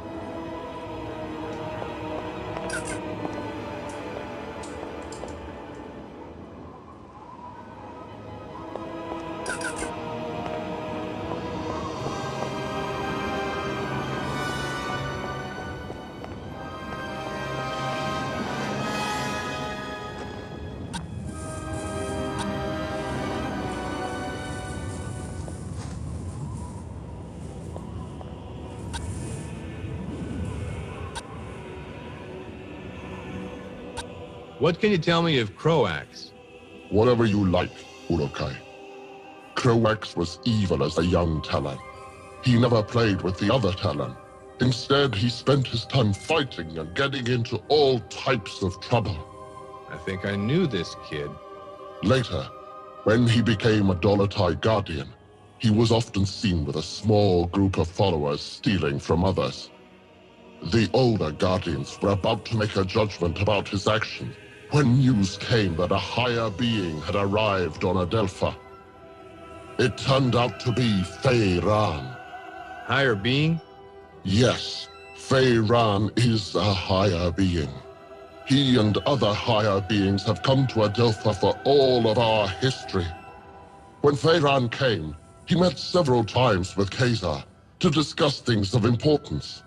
What can you tell me of Croax? Whatever you like, Ulukai. Croax was evil as a young Talon. He never played with the other Talon. Instead, he spent his time fighting and getting into all types of trouble. I think I knew this kid. Later, when he became a Dolotai Guardian, he was often seen with a small group of followers stealing from others. The older Guardians were about to make a judgment about his actions when news came that a higher being had arrived on Adelpha. It turned out to be Feyran. Higher being? Yes, Feyran is a higher being. He and other higher beings have come to Adelpha for all of our history. When Feyran came, he met several times with Khazar to discuss things of importance.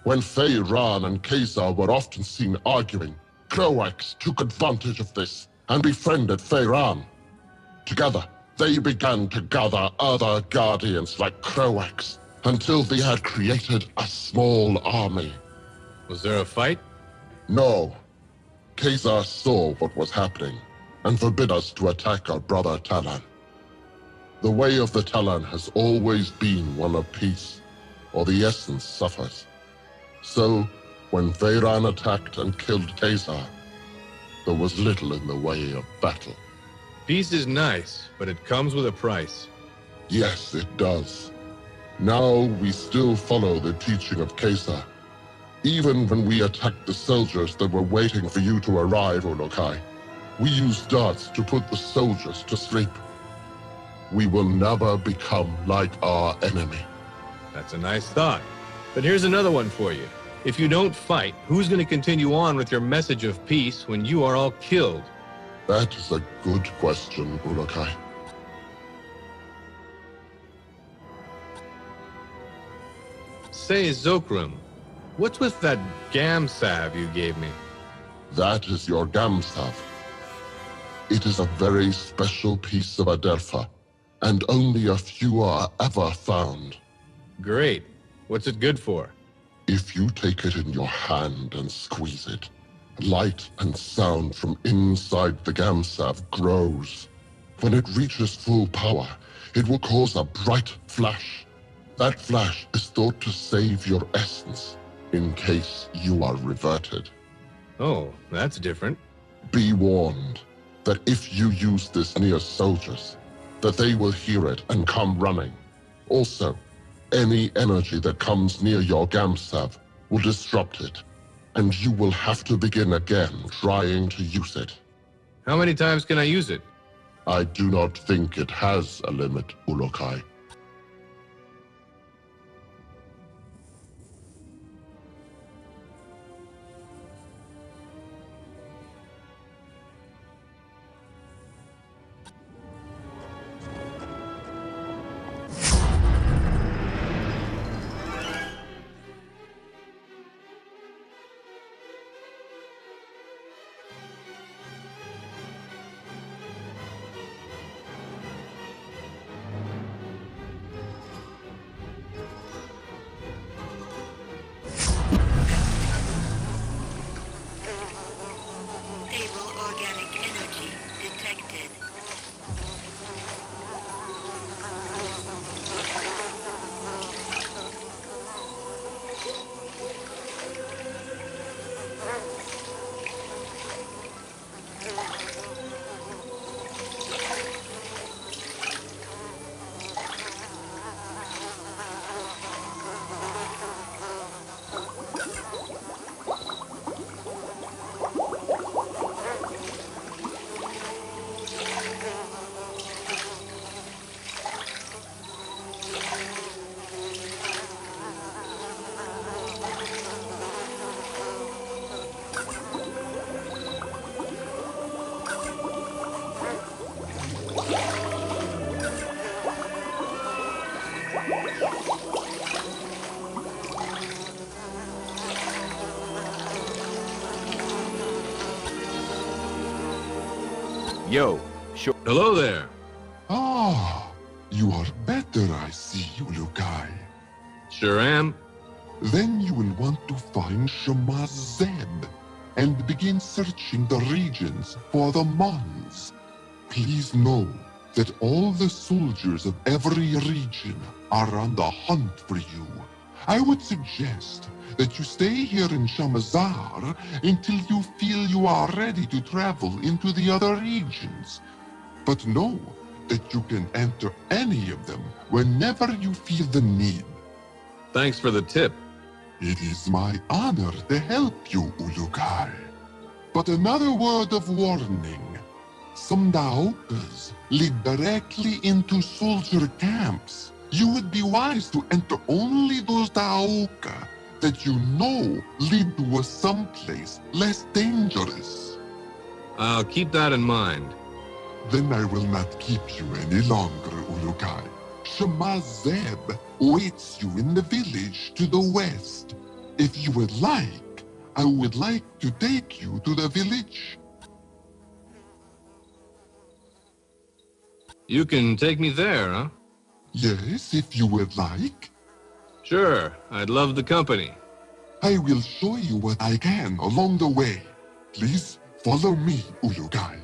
When Feyran and Khazar were often seen arguing, Croax took advantage of this and befriended Feyran. Together, they began to gather other Guardians like Croax until they had created a small army. Was there a fight? No. Khazar saw what was happening and forbid us to attack our brother Talon. The way of the Talon has always been one of peace, or the essence suffers. So, when Feyran attacked and killed Khazar, there was little in the way of battle. Peace is nice, but it comes with a price. Yes, it does. Now we still follow the teaching of Khazar. Even when we attacked the soldiers that were waiting for you to arrive, Ulukai, we used darts to put the soldiers to sleep. We will never become like our enemy. That's a nice thought. But here's another one for you. If you don't fight, who's going to continue on with your message of peace when you are all killed? That is a good question, Urukai. Say, Zokram, what's with that gam salve you gave me? That is your Gamsav. It is a very special piece of Adelpha, and only a few are ever found. Great. What's it good for? If you take it in your hand and squeeze it, light and sound from inside the Gamsav grows. When it reaches full power, it will cause a bright flash. That flash is thought to save your essence, in case you are reverted. Oh, that's different. Be warned that if you use this near soldiers, that they will hear it and come running. Also, any energy that comes near your Gamsav will disrupt it, and you will have to begin again trying to use it. How many times can I use it? I do not think it has a limit, Urukai. Stable organic energy detected. Yo, sure. Hello there. Ah, you are better, I see, Urukai. Sure am. Then you will want to find Shamaz Zeb and begin searching the regions for the Mons. Please know that all the soldiers of every region are on the hunt for you. I would suggest that you stay here in Shamazar until you feel you are ready to travel into the other regions. But know that you can enter any of them whenever you feel the need. Thanks for the tip. It is my honor to help you, Urukai. But another word of warning. Some Daokas lead directly into soldier camps. You would be wise to enter only those Daoka that you know lead to a someplace less dangerous. I'll keep that in mind. Then I will not keep you any longer, Urukai. Shamaz Zeb waits you in the village to the west. If you would like, I would like to take you to the village. You can take me there, huh? Yes, if you would like. Sure, I'd love the company. I will show you what I can along the way. Please follow me, Urukai.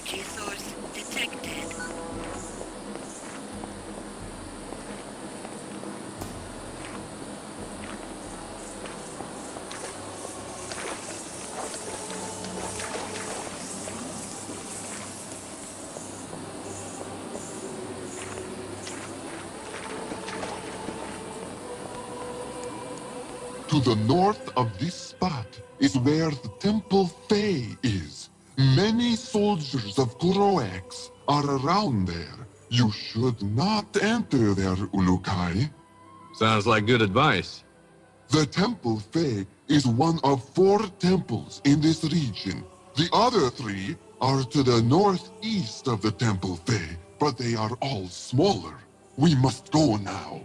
energy source detected. To the north of this spot is where the Temple Fae is. Many soldiers of Kuroax are around there. You should not enter there, Ulukai. Sounds like good advice. The Temple Fae is one of 4 temples in this region. The other 3 are to the northeast of the Temple Fae, but they are all smaller. We must go now.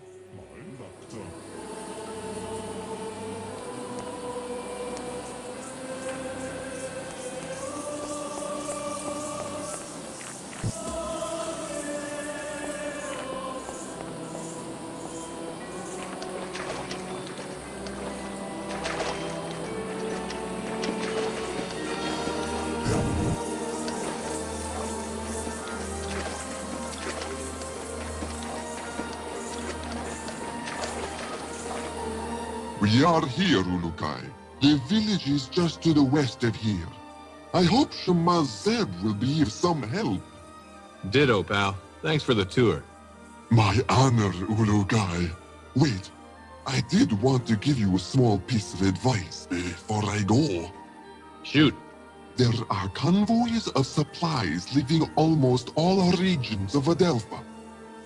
We are here, Ulukai. The village is just to the west of here. I hope Shamaz Zeb will be of some help. Ditto, pal. Thanks for the tour. My honor, Ulukai. Wait, I did want to give you a small piece of advice before I go. Shoot. There are convoys of supplies leaving almost all regions of Adelpha.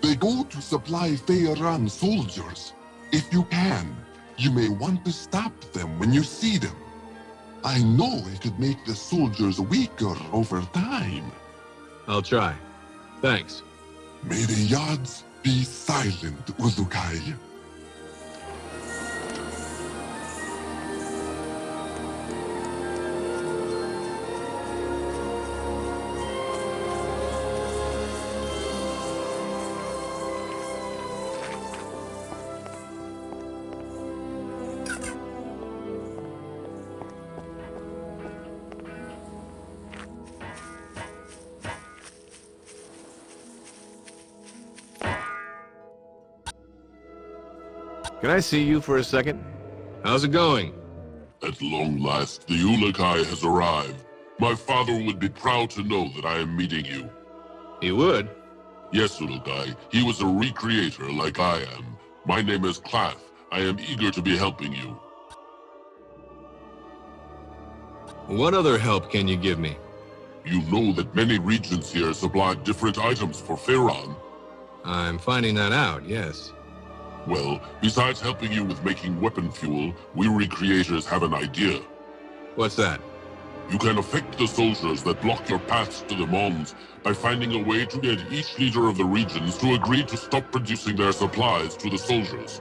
They go to supply Feyran soldiers. If you can, you may want to stop them when you see them. I know it could make the soldiers weaker over time. I'll try. Thanks. May the Yads be silent, Ulukai. Can I see you for a second? How's it going? At long last, the Ulukai has arrived. My father would be proud to know that I am meeting you. He would? Yes, Ulukai. He was a recreator like I am. My name is Clath. I am eager to be helping you. What other help can you give me? You know that many regions here supply different items for Feyran. I'm finding that out, yes. Well, besides helping you with making weapon fuel, we recreators have an idea. What's that? You can affect the soldiers that block your paths to the Mons by finding a way to get each leader of the regions to agree to stop producing their supplies to the soldiers.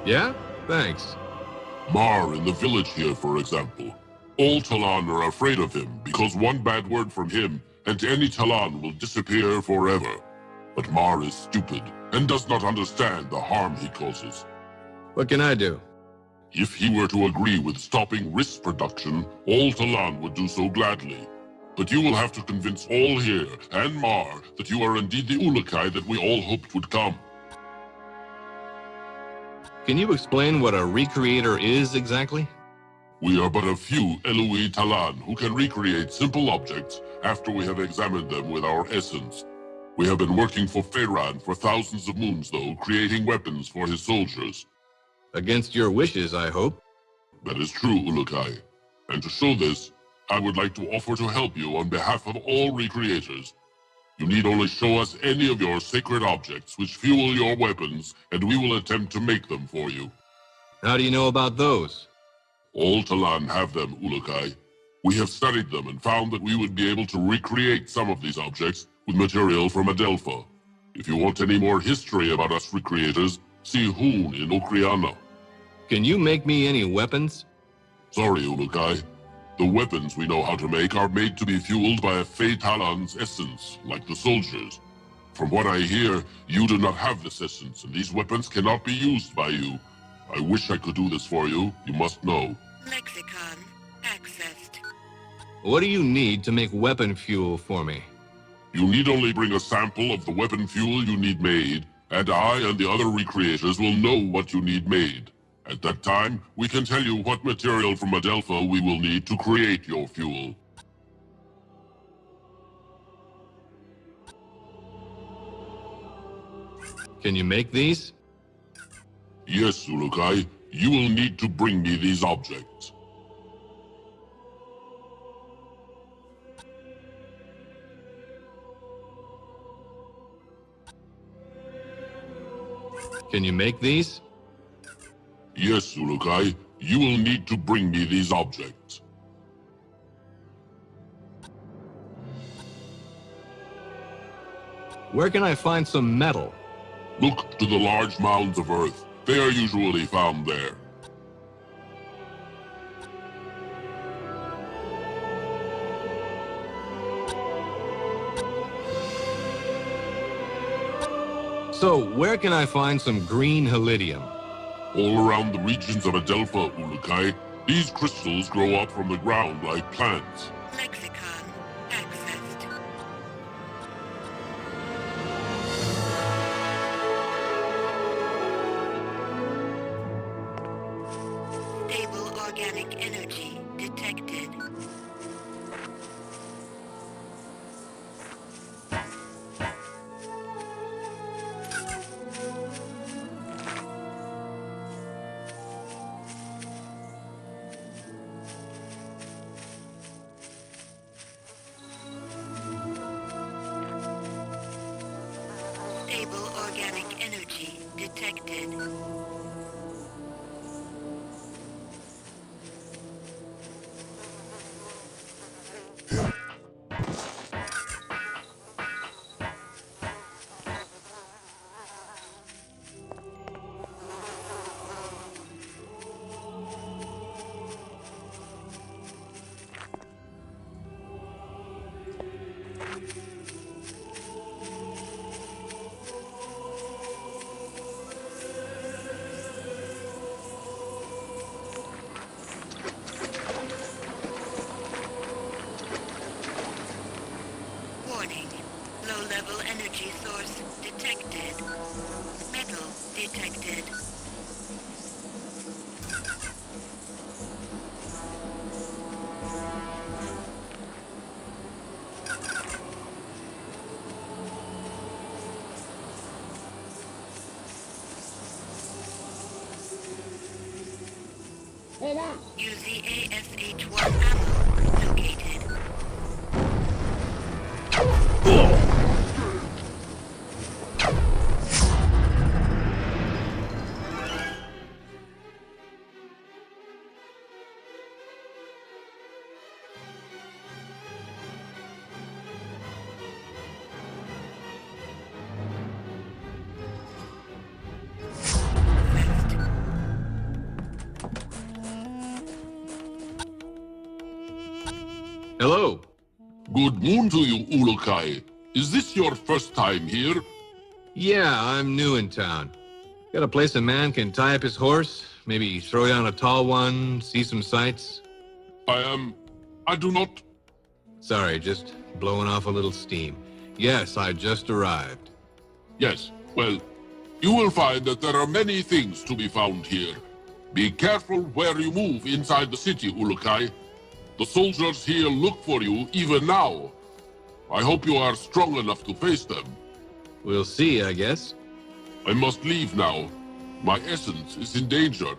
Yeah? Thanks. Mar in the village here, for example. All Talon are afraid of him because one bad word from him and any Talon will disappear forever. But Mar is stupid and does not understand the harm he causes. What can I do? If he were to agree with stopping risk production, all Talon would do so gladly. But you will have to convince all here and Mar that you are indeed the Ulukai that we all hoped would come. Can you explain what a recreator is exactly? We are but a few Eloi Talon who can recreate simple objects after we have examined them with our essence. We have been working for Feyran for thousands of moons, though, creating weapons for his soldiers. Against your wishes, I hope. That is true, Ulukai. And to show this, I would like to offer to help you on behalf of all recreators. You need only show us any of your sacred objects which fuel your weapons, and we will attempt to make them for you. How do you know about those? All Talon have them, Ulukai. We have studied them and found that we would be able to recreate some of these objects with material from Adelpha. If you want any more history about us recreators, see Hoon in Okriana. Can you make me any weapons? Sorry, Ulukai. The weapons we know how to make are made to be fueled by a Fey Talon's essence, like the soldiers. From what I hear, you do not have this essence, and these weapons cannot be used by you. I wish I could do this for you, you must know. Lexicon accessed. What do you need to make weapon fuel for me? You need only bring a sample of the weapon fuel you need made, and I and the other recreators will know what you need made. At that time, we can tell you what material from Adelpha we will need to create your fuel. Can you make these? Yes, Ulukai. You will need to bring me these objects. Can you make these? Yes, Ulukai. You will need to bring me these objects. Where can I find some metal? Look to the large mounds of earth. They are usually found there. So, where can I find some green helidium? All around the regions of Adelpha, Ulukai, these crystals grow up from the ground like plants. Lexicon accessed. Stable organic energy detected. Stable organic energy detected. Warning. Low-level energy source detected. Metal detected. UZASH-1 ammo located. Hello. Good moon to you, Ulukai. Is this your first time here? Yeah, I'm new in town. Got a place a man can tie up his horse, maybe throw down a tall one, see some sights? I do not... Sorry, just blowing off a little steam. Yes, I just arrived. Yes, well, you will find that there are many things to be found here. Be careful where you move inside the city, Ulukai. The soldiers here look for you even now. I hope you are strong enough to face them. We'll see, I guess. I must leave now. My essence is in danger.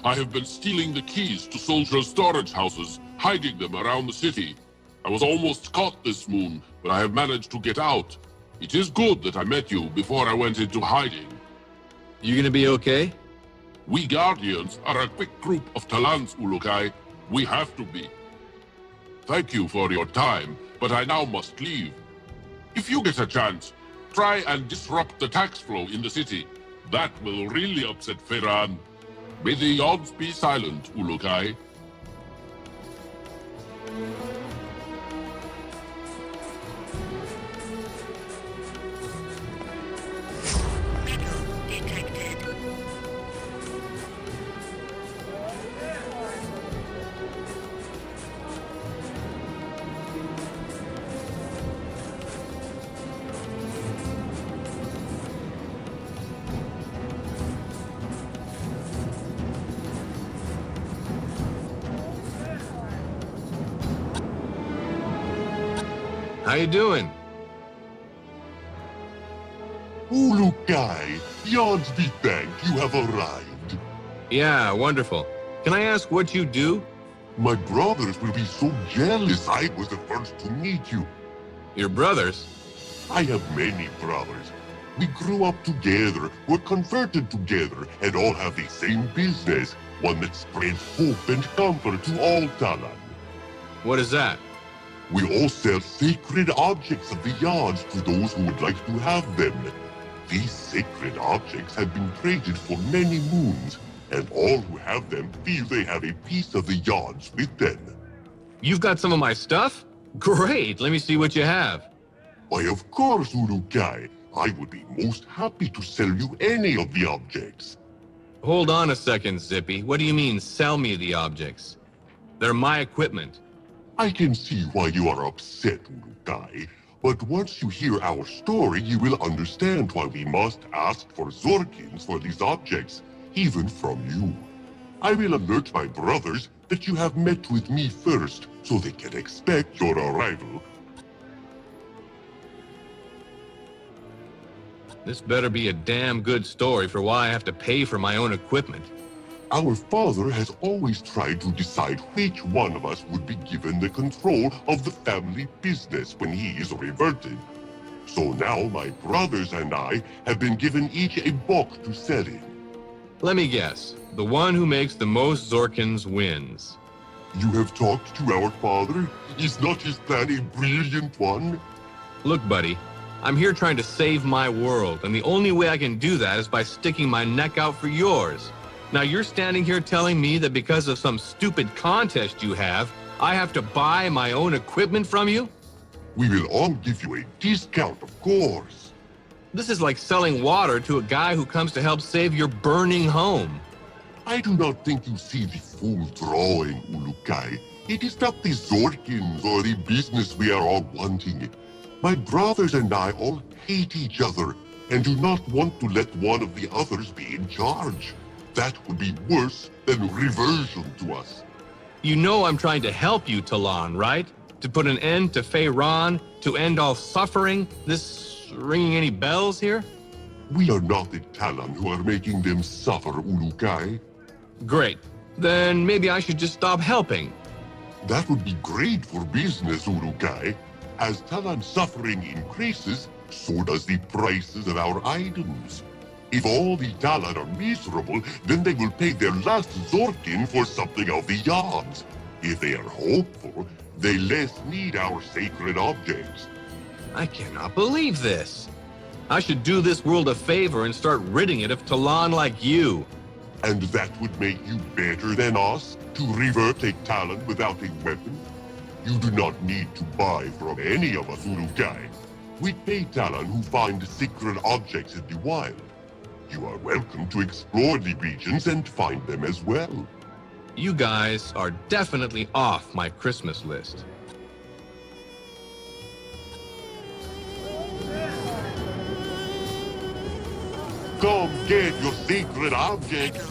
I have been stealing the keys to soldiers' storage houses, hiding them around the city. I was almost caught this moon, but I have managed to get out. It is good that I met you before I went into hiding. You gonna be okay? We Guardians are a quick group of Talans, Ulukai. We have to be. Thank you for your time, but I now must leave. If you get a chance, try and disrupt the tax flow in the city. That will really upset Ferran. May the odds be silent, Ulukai. Metal detected. How you doing? Ulukai, yards be thanked, you have arrived. Yeah, wonderful. Can I ask what you do? My brothers will be so jealous. I was the first to meet you. Your brothers? I have many brothers. We grew up together, were converted together, and all have the same business, one that spreads hope and comfort to all Talan. What is that? We all sell sacred objects of the yards to those who would like to have them. These sacred objects have been traded for many moons, and all who have them feel they have a piece of the yards with them. You've got some of my stuff? Great, let me see what you have. Why, of course, Urukai. I would be most happy to sell you any of the objects. Hold on a second, Zippy. What do you mean, sell me the objects? They're my equipment. I can see why you are upset, Urukai. But once you hear our story, you will understand why we must ask for Zorkins for these objects, even from you. I will alert my brothers that you have met with me first, so they can expect your arrival. This better be a damn good story for why I have to pay for my own equipment. Our father has always tried to decide which one of us would be given the control of the family business when he is reverted. So now my brothers and I have been given each a book to sell in. Let me guess. The one who makes the most Zorkins wins. You have talked to our father? Is not his plan a brilliant one? Look, buddy. I'm here trying to save my world, and the only way I can do that is by sticking my neck out for yours. Now you're standing here telling me that because of some stupid contest you have, I have to buy my own equipment from you? We will all give you a discount, of course. This is like selling water to a guy who comes to help save your burning home. I do not think you see the full drawing, Ulukai. It is not the Zorkins or the business we are all wanting. My brothers and I all hate each other and do not want to let one of the others be in charge. That would be worse than reversion to us. You know I'm trying to help you, Talan, right? To put an end to Feyran, to end all suffering? This ringing any bells here? We are not the Talan who are making them suffer, Ulukai. Great. Then maybe I should just stop helping. That would be great for business, Urukai. As Talan's suffering increases, so does the prices of our items. If all the Talan are miserable, then they will pay their last Zorkin for something of the yards. If they are hopeful, they less need our sacred objects. I cannot believe this. I should do this world a favor and start ridding it of Talan like you. And that would make you better than us, to revert a Talan without a weapon? You do not need to buy from any of us, Urukai. We pay Talan who find sacred objects in the wild. You are welcome to explore the regions and find them as well. You guys are definitely off my Christmas list. Come get your sacred objects.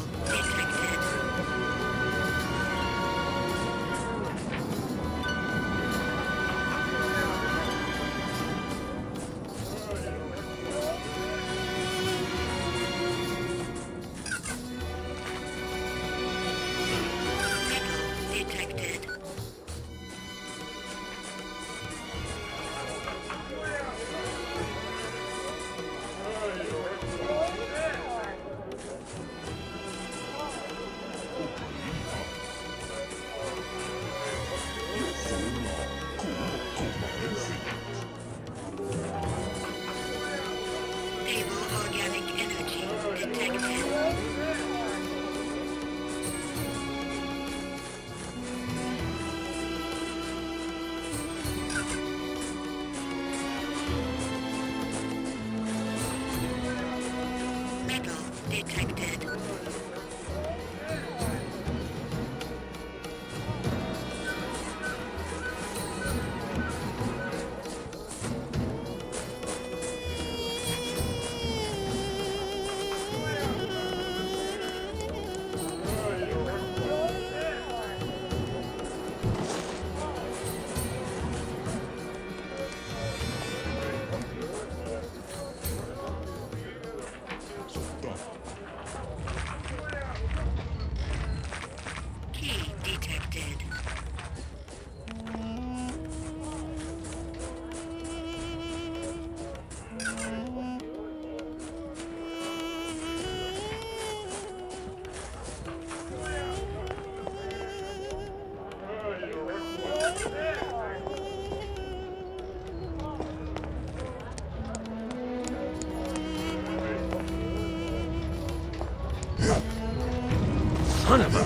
son of a...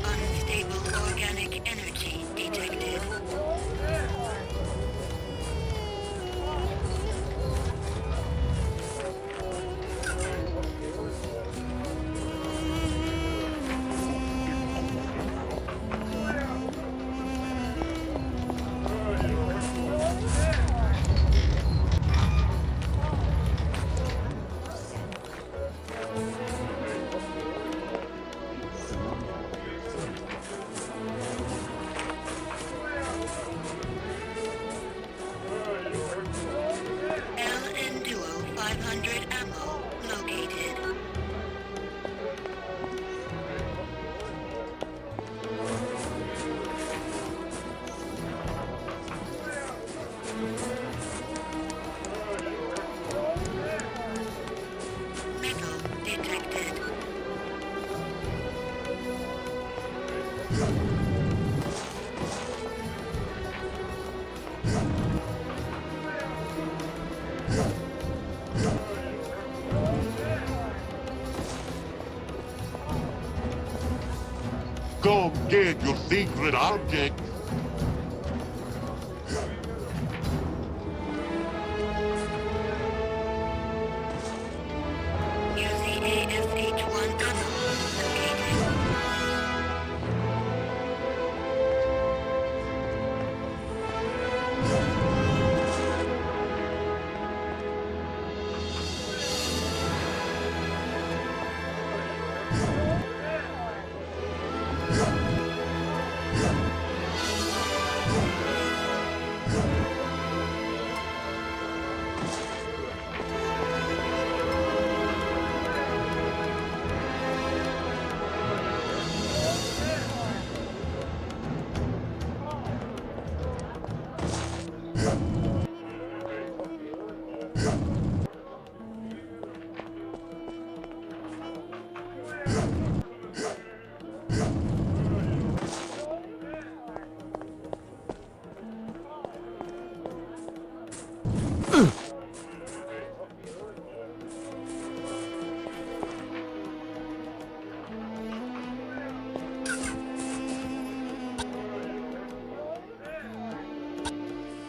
Unstable organic energy detected. Go get your secret object.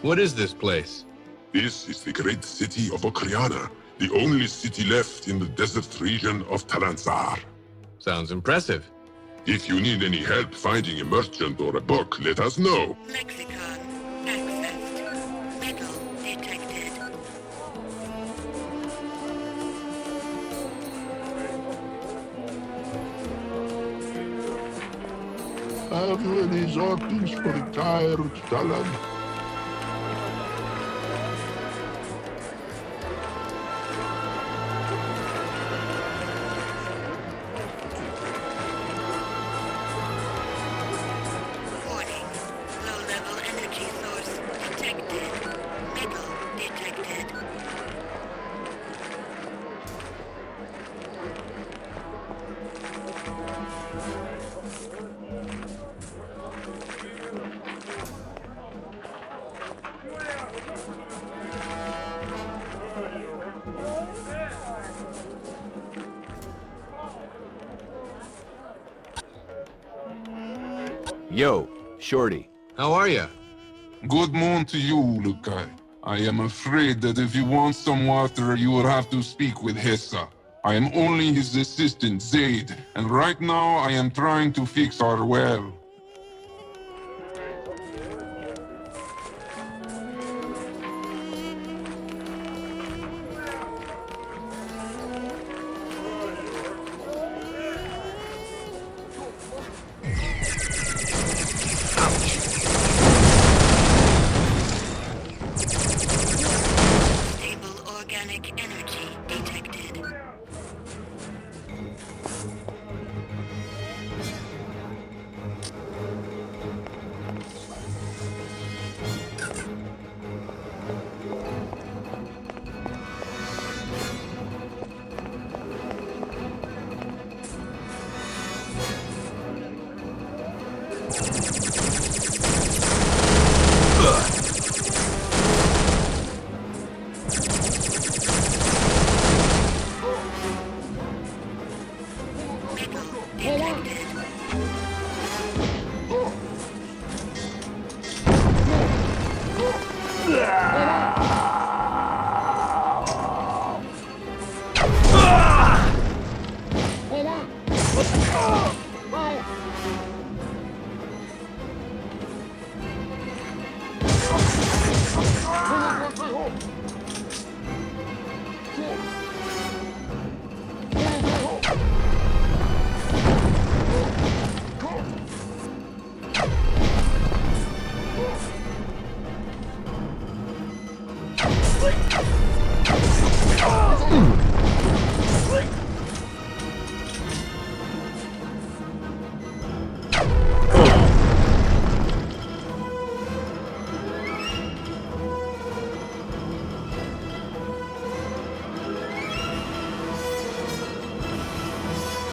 What is this place? This is the great city of Okriana, the only city left in the desert region of Talansar. Sounds impressive. If you need any help finding a merchant or a book, let us know. Lexicon accessed. Metal detected. Have you any sorties for the tired Talan? Yo, Shorty. How are ya? Good morning to you, Lukai. I am afraid that if you want some water, you will have to speak with Hessa. I am only his assistant, Zaid, and right now I am trying to fix our well.